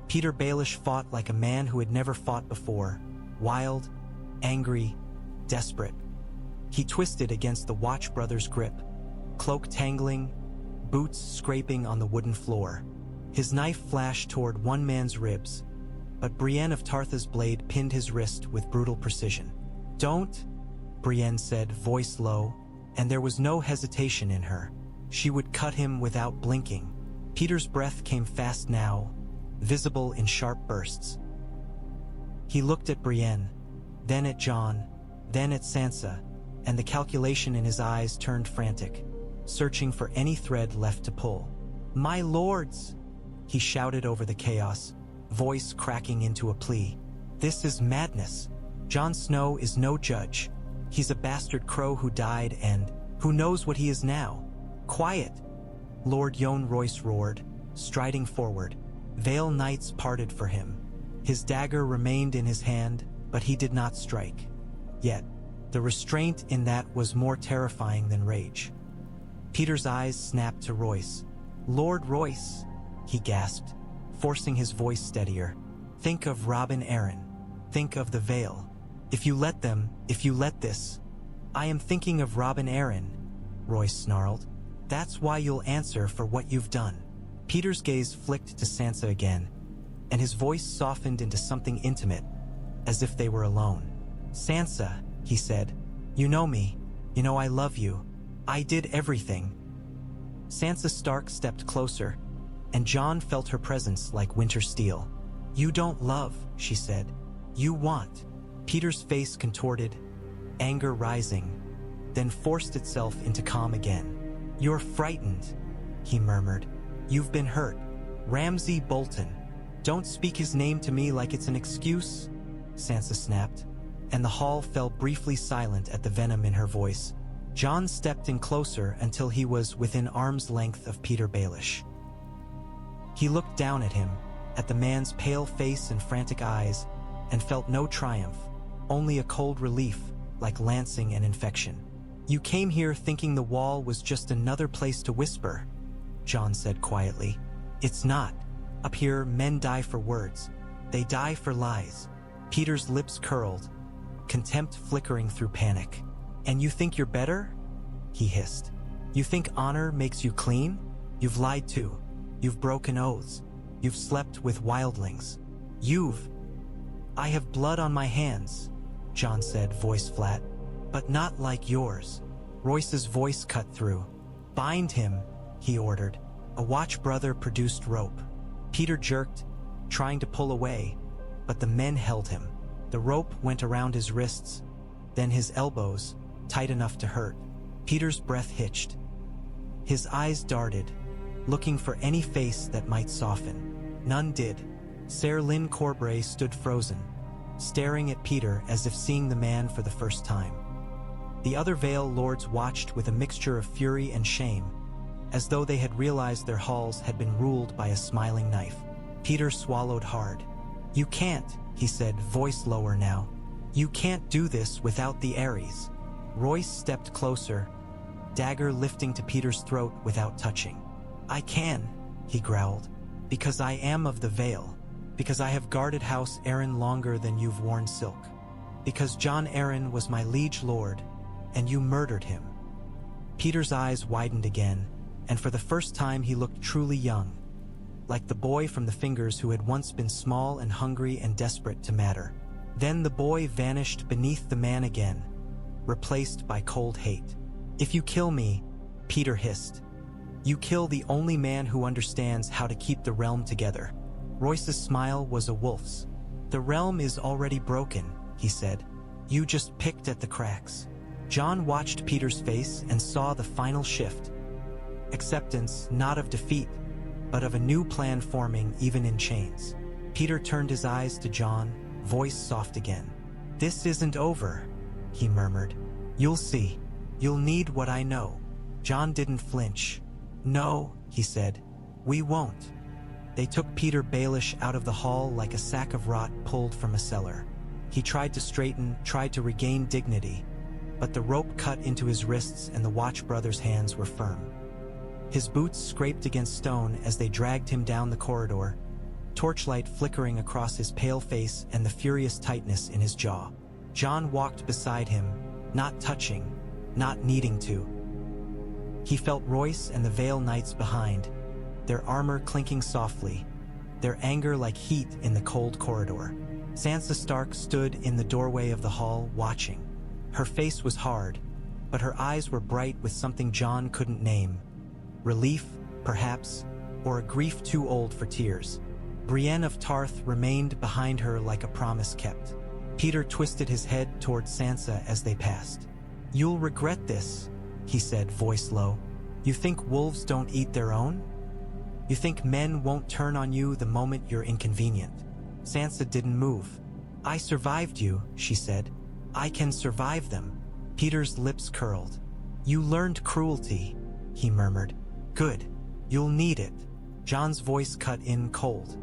Petyr Baelish fought like a man who had never fought before, wild, angry, desperate. He twisted against the Watch Brothers' grip, cloak tangling, boots scraping on the wooden floor. His knife flashed toward one man's ribs, but Brienne of Tartha's blade pinned his wrist with brutal precision. "Don't," Brienne said, voice low, and there was no hesitation in her. She would cut him without blinking. Petyr's breath came fast now, visible in sharp bursts. He looked at Brienne, then at Jon, then at Sansa, and the calculation in his eyes turned frantic, searching for any thread left to pull. "My lords!" he shouted over the chaos, voice cracking into a plea. "This is madness. Jon Snow is no judge. He's a bastard crow who died and who knows what he is now." "Quiet!" Lord Yohn Royce roared, striding forward. Vale knights parted for him. His dagger remained in his hand, but he did not strike. Yet, the restraint in that was more terrifying than rage. Petyr's eyes snapped to Royce. "Lord Royce," he gasped, forcing his voice steadier. "Think of Robin Arryn. Think of the Vale. If you let this..." "I am thinking of Robin Arryn," Royce snarled. "That's why you'll answer for what you've done." Petyr's gaze flicked to Sansa again, and his voice softened into something intimate, as if they were alone. "Sansa," he said, "you know me. You know I love you. I did everything." Sansa Stark stepped closer, and Jon felt her presence like winter steel. "You don't love," she said. "You want." Petyr's face contorted, anger rising, then forced itself into calm again. "You're frightened," he murmured. "You've been hurt. Ramsay Bolton. Don't speak his name to me like it's an excuse," Sansa snapped, and the hall fell briefly silent at the venom in her voice. Jon stepped in closer until he was within arm's length of Petyr Baelish. He looked down at him, at the man's pale face and frantic eyes, and felt no triumph, only a cold relief, like lancing an infection. "You came here thinking the wall was just another place to whisper," Jon said quietly. "It's not. Up here, men die for words. They die for lies." Petyr's lips curled, contempt flickering through panic. "And you think you're better?" he hissed. "You think honor makes you clean? You've lied too. You've broken oaths. You've slept with wildlings. I have blood on my hands," Jon said, voice flat. "But not like yours." Royce's voice cut through. "Bind him," he ordered. A watch brother produced rope. Petyr jerked, trying to pull away, but the men held him. The rope went around his wrists, then his elbows, tight enough to hurt. Petyr's breath hitched. His eyes darted, looking for any face that might soften. None did. Ser Lyn Corbray stood frozen, staring at Petyr as if seeing the man for the first time. The other Vale lords watched with a mixture of fury and shame, as though they had realized their halls had been ruled by a smiling knife. Petyr swallowed hard. "You can't," he said, voice lower now. "You can't do this without the Ares." Royce stepped closer, dagger lifting to Petyr's throat without touching. "I can," he growled, "because I am of the Vale, because I have guarded House Arryn longer than you've worn silk, because Jon Arryn was my liege lord, and you murdered him." Petyr's eyes widened again, and for the first time he looked truly young, like the boy from the Fingers who had once been small and hungry and desperate to matter. Then the boy vanished beneath the man again, replaced by cold hate. "If you kill me," Petyr hissed, "you kill the only man who understands how to keep the realm together." Royce's smile was a wolf's. "The realm is already broken," he said. "You just picked at the cracks." Jon watched Petyr's face and saw the final shift. Acceptance, not of defeat, but of a new plan forming even in chains. Petyr turned his eyes to Jon, voice soft again. "This isn't over," he murmured. "You'll see. You'll need what I know." Jon didn't flinch. "No," he said. "We won't." They took Petyr Baelish out of the hall like a sack of rot pulled from a cellar. He tried to straighten, tried to regain dignity, but the rope cut into his wrists and the watch brothers' hands were firm. His boots scraped against stone as they dragged him down the corridor, torchlight flickering across his pale face and the furious tightness in his jaw. Jon walked beside him, not touching, not needing to. He felt Royce and the Vale Knights behind, their armor clinking softly, their anger like heat in the cold corridor. Sansa Stark stood in the doorway of the hall, watching. Her face was hard, but her eyes were bright with something Jon couldn't name. Relief, perhaps, or a grief too old for tears. Brienne of Tarth remained behind her like a promise kept. Petyr twisted his head toward Sansa as they passed. "You'll regret this," he said, voice low. "You think wolves don't eat their own? You think men won't turn on you the moment you're inconvenient?" Sansa didn't move. "I survived you," she said. "I can survive them." Petyr's lips curled. "You learned cruelty," he murmured. "Good. You'll need it." Jon's voice cut in cold.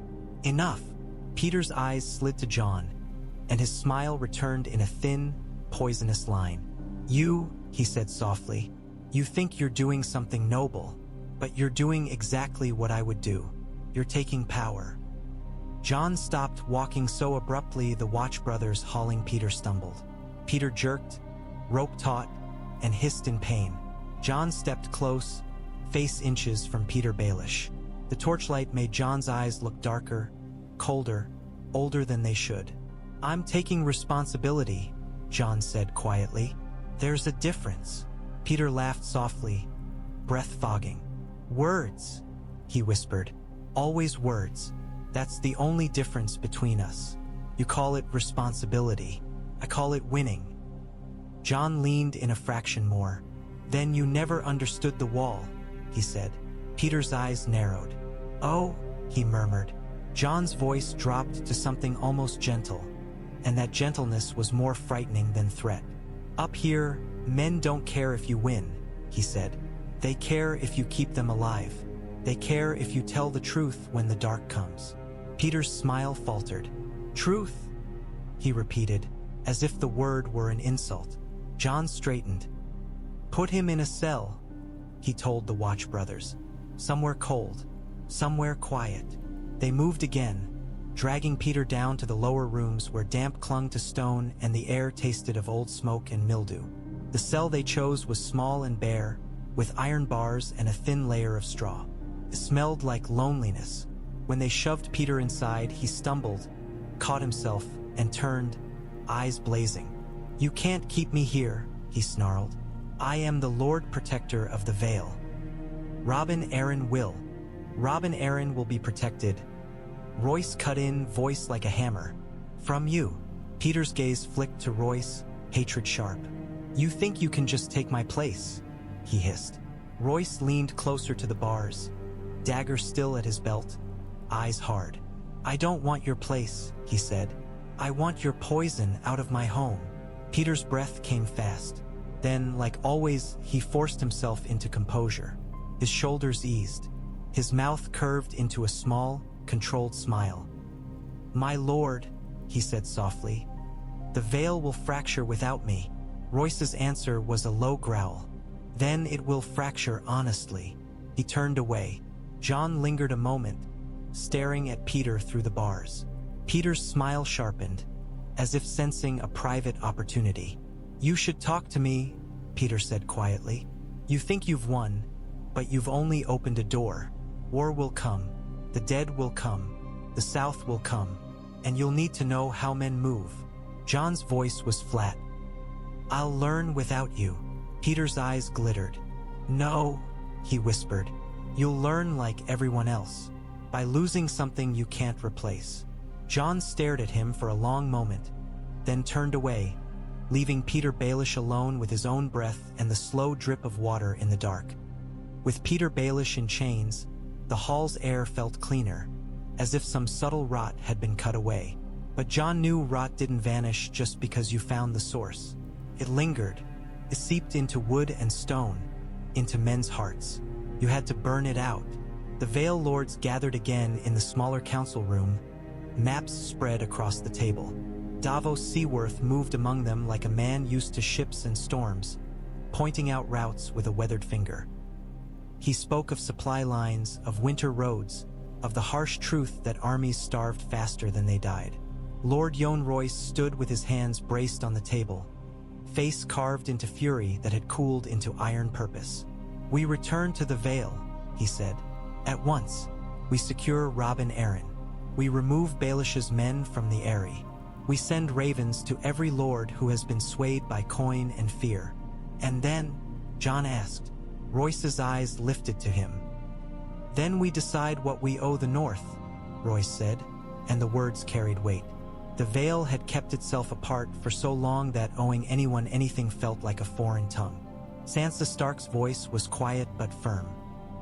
"Enough." Petyr's eyes slid to Jon, and his smile returned in a thin, poisonous line. "You," he said softly, "you think you're doing something noble, but you're doing exactly what I would do. You're taking power." Jon stopped walking so abruptly the watch brothers hauling Petyr stumbled. Petyr jerked, rope taut, and hissed in pain. Jon stepped close, face inches from Petyr Baelish. The torchlight made Jon's eyes look darker, colder, older than they should. "I'm taking responsibility," Jon said quietly. "There's a difference." Petyr laughed softly, breath fogging. "Words," he whispered. "Always words. That's the only difference between us. You call it responsibility. I call it winning." Jon leaned in a fraction more. "Then you never understood the wall," he said. Petyr's eyes narrowed. "Oh," he murmured. Jon's voice dropped to something almost gentle, and that gentleness was more frightening than threat. "Up here, men don't care if you win," he said. "They care if you keep them alive. They care if you tell the truth when the dark comes." Petyr's smile faltered. "Truth?" he repeated, as if the word were an insult. Jon straightened. "Put him in a cell," he told the Watch brothers. "Somewhere cold, somewhere quiet." They moved again, dragging Petyr down to the lower rooms where damp clung to stone and the air tasted of old smoke and mildew. The cell they chose was small and bare, with iron bars and a thin layer of straw. It smelled like loneliness. When they shoved Petyr inside, he stumbled, caught himself, and turned, eyes blazing. "You can't keep me here," he snarled. "I am the Lord Protector of the Vale. Robin Arryn will. Robin Arryn will be protected." Royce cut in, voice like a hammer. "From you." Petyr's gaze flicked to Royce, hatred sharp. "You think you can just take my place?" he hissed. Royce leaned closer to the bars, dagger still at his belt, eyes hard. "I don't want your place," he said. "I want your poison out of my home." Petyr's breath came fast. Then, like always, he forced himself into composure. His shoulders eased. His mouth curved into a small, controlled smile. "My lord," he said softly, "the Vale will fracture without me." Royce's answer was a low growl. "Then it will fracture honestly." He turned away. Jon lingered a moment, staring at Petyr through the bars. Petyr's smile sharpened, as if sensing a private opportunity. "You should talk to me," Petyr said quietly. "You think you've won, but you've only opened a door. War will come. The dead will come. The South will come. And you'll need to know how men move." Jon's voice was flat. "I'll learn without you." Petyr's eyes glittered. "No," he whispered. "You'll learn like everyone else, by losing something you can't replace." Jon stared at him for a long moment, then turned away, leaving Petyr Baelish alone with his own breath and the slow drip of water in the dark. With Petyr Baelish in chains, the hall's air felt cleaner, as if some subtle rot had been cut away. But Jon knew rot didn't vanish just because you found the source. It lingered. It seeped into wood and stone, into men's hearts. You had to burn it out. The Vale Lords gathered again in the smaller council room, maps spread across the table. Davos Seaworth moved among them like a man used to ships and storms, pointing out routes with a weathered finger. He spoke of supply lines, of winter roads, of the harsh truth that armies starved faster than they died. Lord Yohn Royce stood with his hands braced on the table, face carved into fury that had cooled into iron purpose. "We return to the Vale," he said. "At once. We secure Robin Arryn. We remove Baelish's men from the Eyrie. We send ravens to every lord who has been swayed by coin and fear. And then," Jon asked. Royce's eyes lifted to him. "Then we decide what we owe the North," Royce said, and the words carried weight. The Vale had kept itself apart for so long that owing anyone anything felt like a foreign tongue. Sansa Stark's voice was quiet but firm.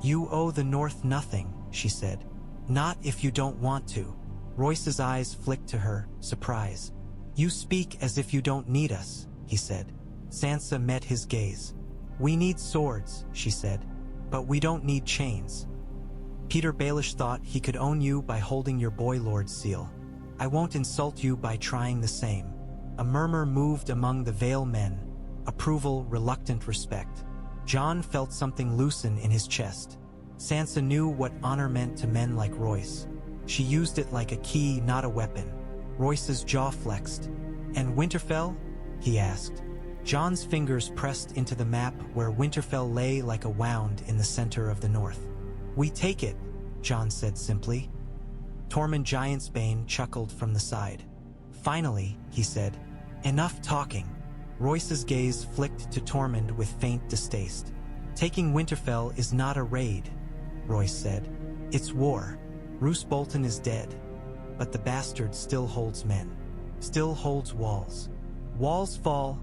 "You owe the North nothing," she said. "Not if you don't want to." Royce's eyes flicked to her, surprise. "You speak as if you don't need us," he said. Sansa met his gaze. "We need swords," she said, "but we don't need chains." Petyr Baelish thought he could own you by holding your boy lord's seal. "I won't insult you by trying the same." A murmur moved among the Vale men, approval, reluctant respect. Jon felt something loosen in his chest. Sansa knew what honor meant to men like Royce. She used it like a key, not a weapon. Royce's jaw flexed. "And Winterfell?" he asked. Jon's fingers pressed into the map where Winterfell lay like a wound in the center of the north. "We take it," Jon said simply. Tormund Giantsbane chuckled from the side. "Finally," he said, "enough talking." Royce's gaze flicked to Tormund with faint distaste. "Taking Winterfell is not a raid," Royce said. "It's war. Roose Bolton is dead, but the bastard still holds men, still holds walls. Walls fall,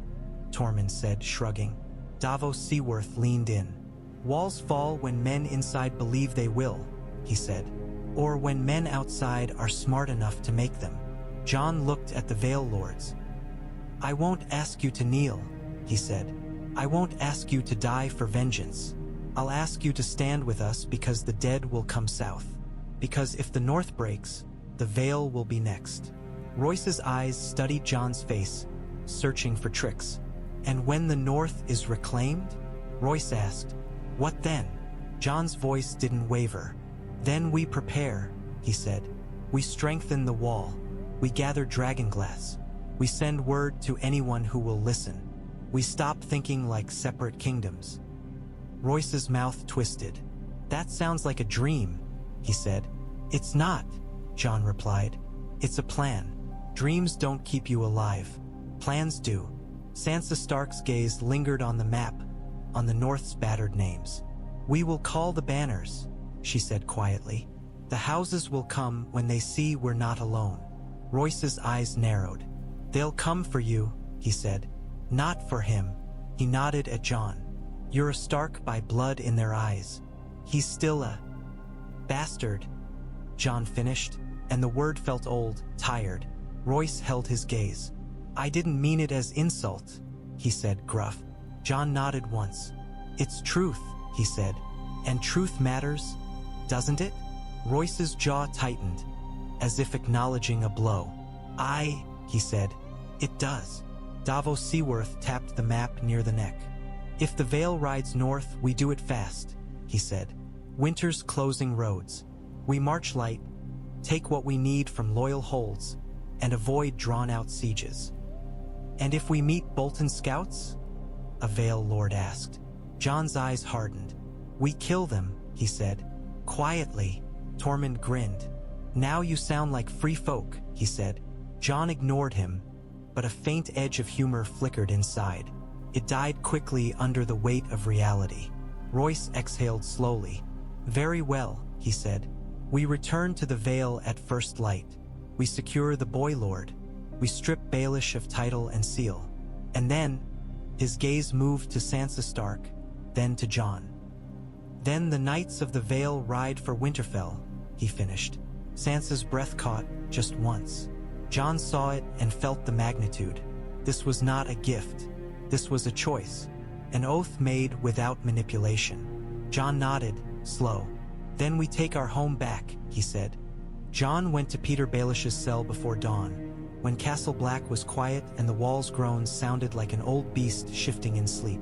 Tormund said, shrugging. Davos Seaworth leaned in. Walls fall when men inside believe they will, he said. Or when men outside are smart enough to make them. Jon looked at the Vale Lords. I won't ask you to kneel, he said. I won't ask you to die for vengeance. I'll ask you to stand with us because the dead will come south. Because if the north breaks, the Vale will be next. Royce's eyes studied Jon's face, searching for tricks. And when the north is reclaimed? Royce asked. What then? Jon's voice didn't waver. Then we prepare, he said. We strengthen the wall. We gather dragonglass. We send word to anyone who will listen. We stop thinking like separate kingdoms. Royce's mouth twisted. That sounds like a dream, he said. It's not, Jon replied. It's a plan. Dreams don't keep you alive. Plans do. Sansa Stark's gaze lingered on the map, on the North's battered names. We will call the banners, she said quietly. The houses will come when they see we're not alone. Royce's eyes narrowed. They'll come for you, he said. Not for him. He nodded at Jon. You're a Stark by blood in their eyes. He's still a bastard, Jon finished, and the word felt old, tired. Royce held his gaze. I didn't mean it as insult, he said, gruff. Jon nodded once. It's truth, he said. And truth matters, doesn't it? Royce's jaw tightened, as if acknowledging a blow. He said. It does. Davos Seaworth tapped the map near the neck. If the Vale rides north, we do it fast, he said. Winter's closing roads. We march light, take what we need from loyal holds, and avoid drawn-out sieges. And if we meet Bolton scouts? A Vale Lord asked. Jon's eyes hardened. We kill them, he said. Quietly. Tormund grinned. Now you sound like free folk, he said. Jon ignored him, but a faint edge of humor flickered inside. It died quickly under the weight of reality. Royce exhaled slowly. Very well, he said. We return to the Vale at first light. We secure the Boy Lord. We strip Baelish of title and seal. And then, his gaze moved to Sansa Stark, then to Jon. Then the Knights of the Vale ride for Winterfell, he finished. Sansa's breath caught just once. Jon saw it and felt the magnitude. This was not a gift. This was a choice. An oath made without manipulation. Jon nodded, slow. Then we take our home back, he said. Jon went to Petyr Baelish's cell before dawn, when Castle Black was quiet and the walls' groans sounded like an old beast shifting in sleep.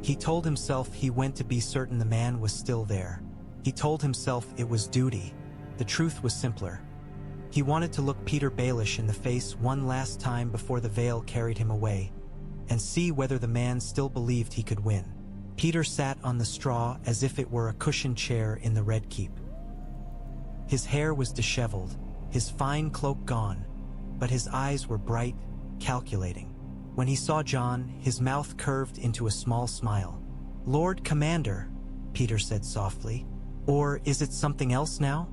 He told himself he went to be certain the man was still there. He told himself it was duty. The truth was simpler. He wanted to look Petyr Baelish in the face one last time before the Vale carried him away, and see whether the man still believed he could win. Petyr sat on the straw as if it were a cushioned chair in the Red Keep. His hair was disheveled, his fine cloak gone, but his eyes were bright, calculating. When he saw Jon, his mouth curved into a small smile. Lord Commander, Petyr said softly. Or is it something else now?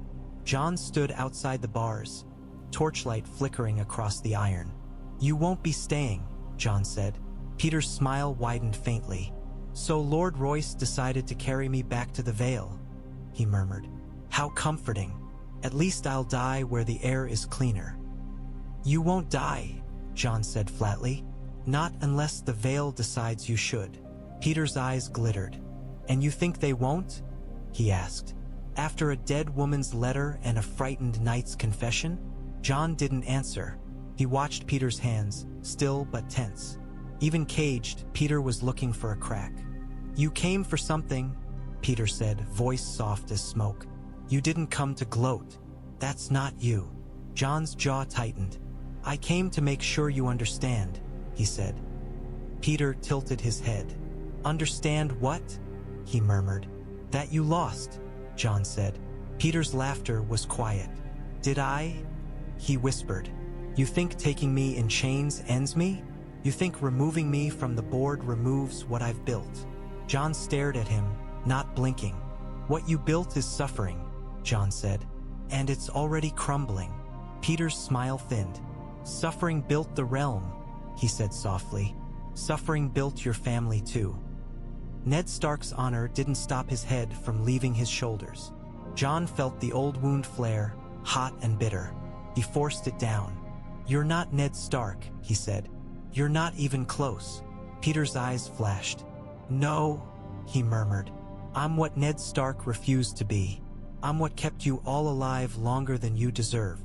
Jon stood outside the bars, torchlight flickering across the iron. You won't be staying, Jon said. Petyr's smile widened faintly. So Lord Royce decided to carry me back to the Vale, he murmured. How comforting. At least I'll die where the air is cleaner. You won't die, Jon said flatly. Not unless the Vale decides you should. Petyr's eyes glittered. And you think they won't? He asked. After a dead woman's letter and a frightened knight's confession? Jon didn't answer. He watched Petyr's hands, still but tense. Even caged, Petyr was looking for a crack. You came for something, Petyr said, voice soft as smoke. You didn't come to gloat. That's not you. Jon's jaw tightened. I came to make sure you understand, he said. Petyr tilted his head. Understand what? He murmured. That you lost, Jon said. Petyr's laughter was quiet. Did I? He whispered. You think taking me in chains ends me? You think removing me from the board removes what I've built? Jon stared at him, not blinking. What you built is suffering, Jon said. And it's already crumbling. Petyr's smile thinned. Suffering built the realm, he said softly. Suffering built your family too. Ned Stark's honor didn't stop his head from leaving his shoulders. Jon felt the old wound flare, hot and bitter. He forced it down. You're not Ned Stark, he said. You're not even close. Petyr's eyes flashed. No, he murmured. I'm what Ned Stark refused to be. I'm what kept you all alive longer than you deserved.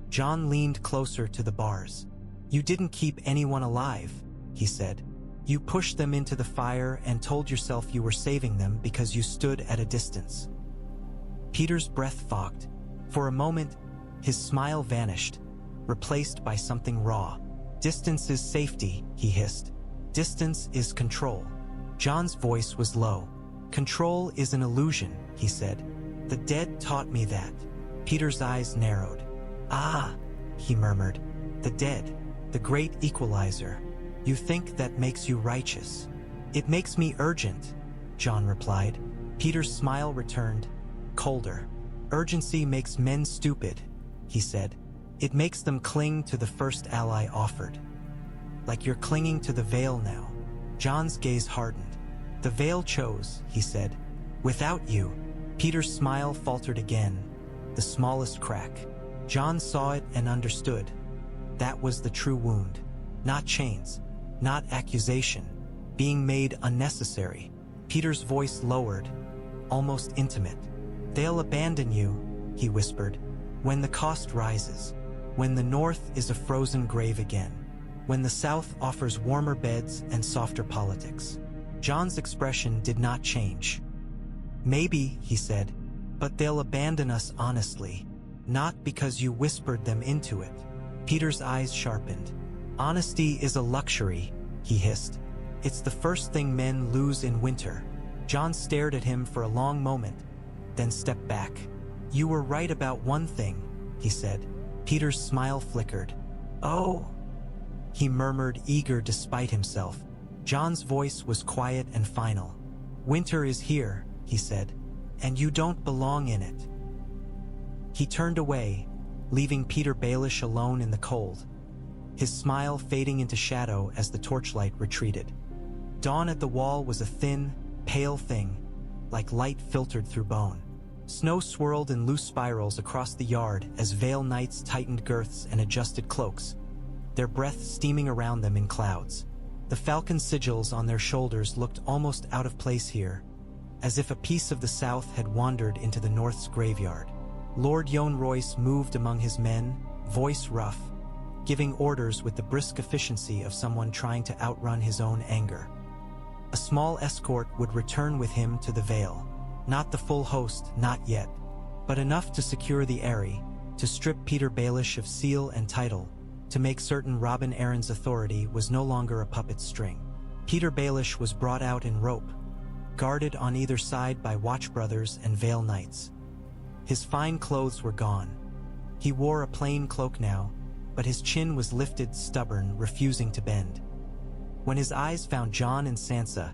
Jon leaned closer to the bars. You didn't keep anyone alive, he said. You pushed them into the fire and told yourself you were saving them because you stood at a distance. Petyr's breath fogged. For a moment, his smile vanished, replaced by something raw. Distance is safety, he hissed. Distance is control. Jon's voice was low. Control is an illusion, he said. The dead taught me that. Petyr's eyes narrowed. Ah, he murmured. The dead, the great equalizer. You think that makes you righteous. It makes me urgent, Jon replied. Petyr's smile returned, colder. Urgency makes men stupid, he said. It makes them cling to the first ally offered. Like you're clinging to the Vale now. Jon's gaze hardened. The Vale chose, he said. Without you. Petyr's smile faltered again, the smallest crack. Jon saw it and understood. That was the true wound. Not chains, not accusation, being made unnecessary. Petyr's voice lowered, almost intimate. They'll abandon you, he whispered, when the cost rises, when the North is a frozen grave again, when the South offers warmer beds and softer politics. Jon's expression did not change. Maybe, he said, but they'll abandon us honestly, not because you whispered them into it. Petyr's eyes sharpened. Honesty is a luxury, he hissed. It's the first thing men lose in winter. Jon stared at him for a long moment, then stepped back. You were right about one thing, he said. Petyr's smile flickered. Oh, he murmured, eager despite himself. Jon's voice was quiet and final. Winter is here, he said, and you don't belong in it. He turned away, leaving Petyr Baelish alone in the cold, his smile fading into shadow as the torchlight retreated. Dawn at the wall was a thin, pale thing, like light filtered through bone. Snow swirled in loose spirals across the yard as Vale knights tightened girths and adjusted cloaks, their breath steaming around them in clouds. The falcon sigils on their shoulders looked almost out of place here, as if a piece of the South had wandered into the North's graveyard. Lord Yohn Royce moved among his men, voice rough, giving orders with the brisk efficiency of someone trying to outrun his own anger. A small escort would return with him to the Vale. Not the full host, not yet, but enough to secure the Eyrie, to strip Petyr Baelish of seal and title, to make certain Robin Arryn's authority was no longer a puppet string. Petyr Baelish was brought out in rope, guarded on either side by watch brothers and Vale knights. His fine clothes were gone. He wore a plain cloak now, but his chin was lifted, stubborn, refusing to bend. When his eyes found Jon and Sansa,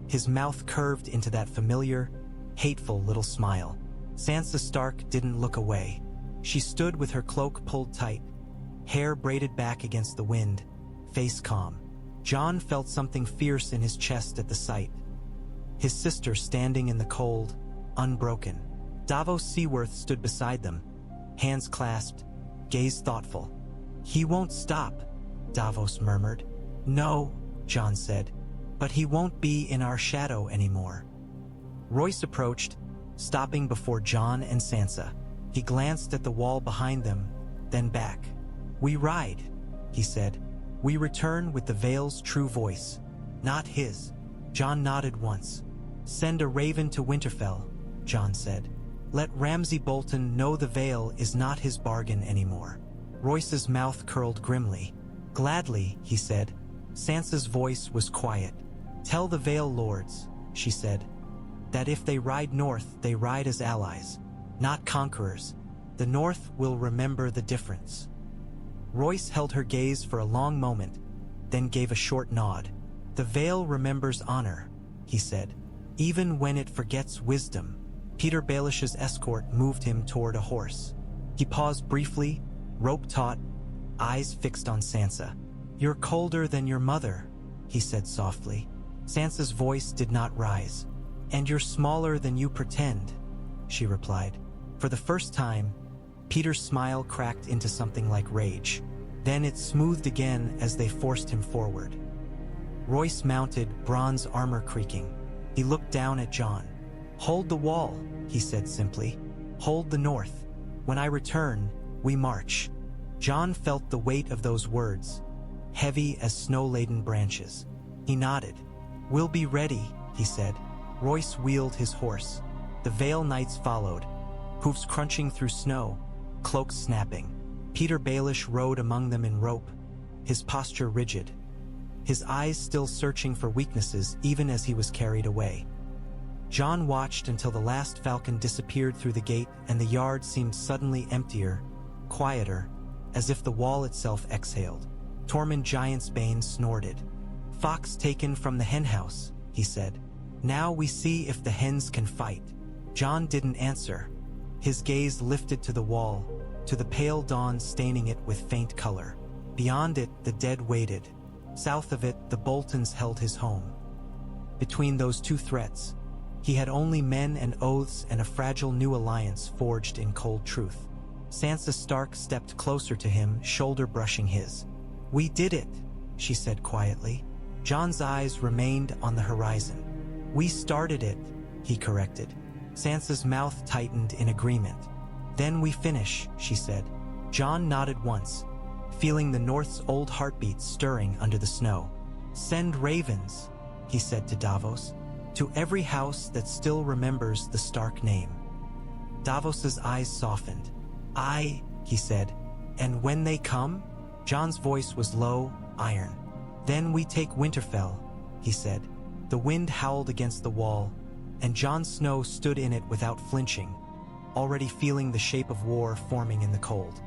his mouth curved into that familiar, hateful little smile. Sansa Stark didn't look away. She stood with her cloak pulled tight, hair braided back against the wind, face calm. Jon felt something fierce in his chest at the sight. His sister standing in the cold, unbroken. Davos Seaworth stood beside them, hands clasped, gaze thoughtful. He won't stop, Davos murmured. No, Jon said, but he won't be in our shadow anymore. Royce approached, stopping before Jon and Sansa. He glanced at the wall behind them, then back. We ride, he said. We return with the Vale's true voice, not his. Jon nodded once. Send a raven to Winterfell, Jon said. Let Ramsay Bolton know the Vale is not his bargain anymore. Royce's mouth curled grimly. Gladly, he said. Sansa's voice was quiet. Tell the Vale lords, she said, that if they ride north, they ride as allies, not conquerors. The North will remember the difference. Royce held her gaze for a long moment, then gave a short nod. The Vale remembers honor, he said, even when it forgets wisdom. Petyr Baelish's escort moved him toward a horse. He paused briefly, rope taut, eyes fixed on Sansa. "You're colder than your mother," he said softly. Sansa's voice did not rise. "And you're smaller than you pretend," she replied. For the first time, Petyr's smile cracked into something like rage. Then it smoothed again as they forced him forward. Royce mounted, bronze armor creaking. He looked down at Jon. "Hold the wall," he said simply. "Hold the north. When I return, we march." Jon felt the weight of those words, heavy as snow-laden branches. He nodded. "We'll be ready," he said. Royce wheeled his horse. The Vale Knights followed, hoofs crunching through snow, cloaks snapping. Petyr Baelish rode among them in rope, his posture rigid, his eyes still searching for weaknesses even as he was carried away. Jon watched until the last falcon disappeared through the gate and the yard seemed suddenly emptier, quieter, as if the wall itself exhaled. Tormund Giantsbane snorted. "Fox taken from the henhouse," he said. "Now we see if the hens can fight." Jon didn't answer. His gaze lifted to the wall, to the pale dawn staining it with faint color. Beyond it, the dead waited. South of it, the Boltons held his home. Between those two threats, he had only men and oaths and a fragile new alliance forged in cold truth. Sansa Stark stepped closer to him, shoulder brushing his. "We did it," she said quietly. Jon's eyes remained on the horizon. "We started it," he corrected. Sansa's mouth tightened in agreement. "Then we finish," she said. Jon nodded once, feeling the North's old heartbeat stirring under the snow. "Send ravens," he said to Davos, "to every house that still remembers the Stark name." Davos's eyes softened. "Aye," he said. "And when they come?" Jon's voice was low, iron. "Then we take Winterfell," he said. The wind howled against the wall, and Jon Snow stood in it without flinching, already feeling the shape of war forming in the cold.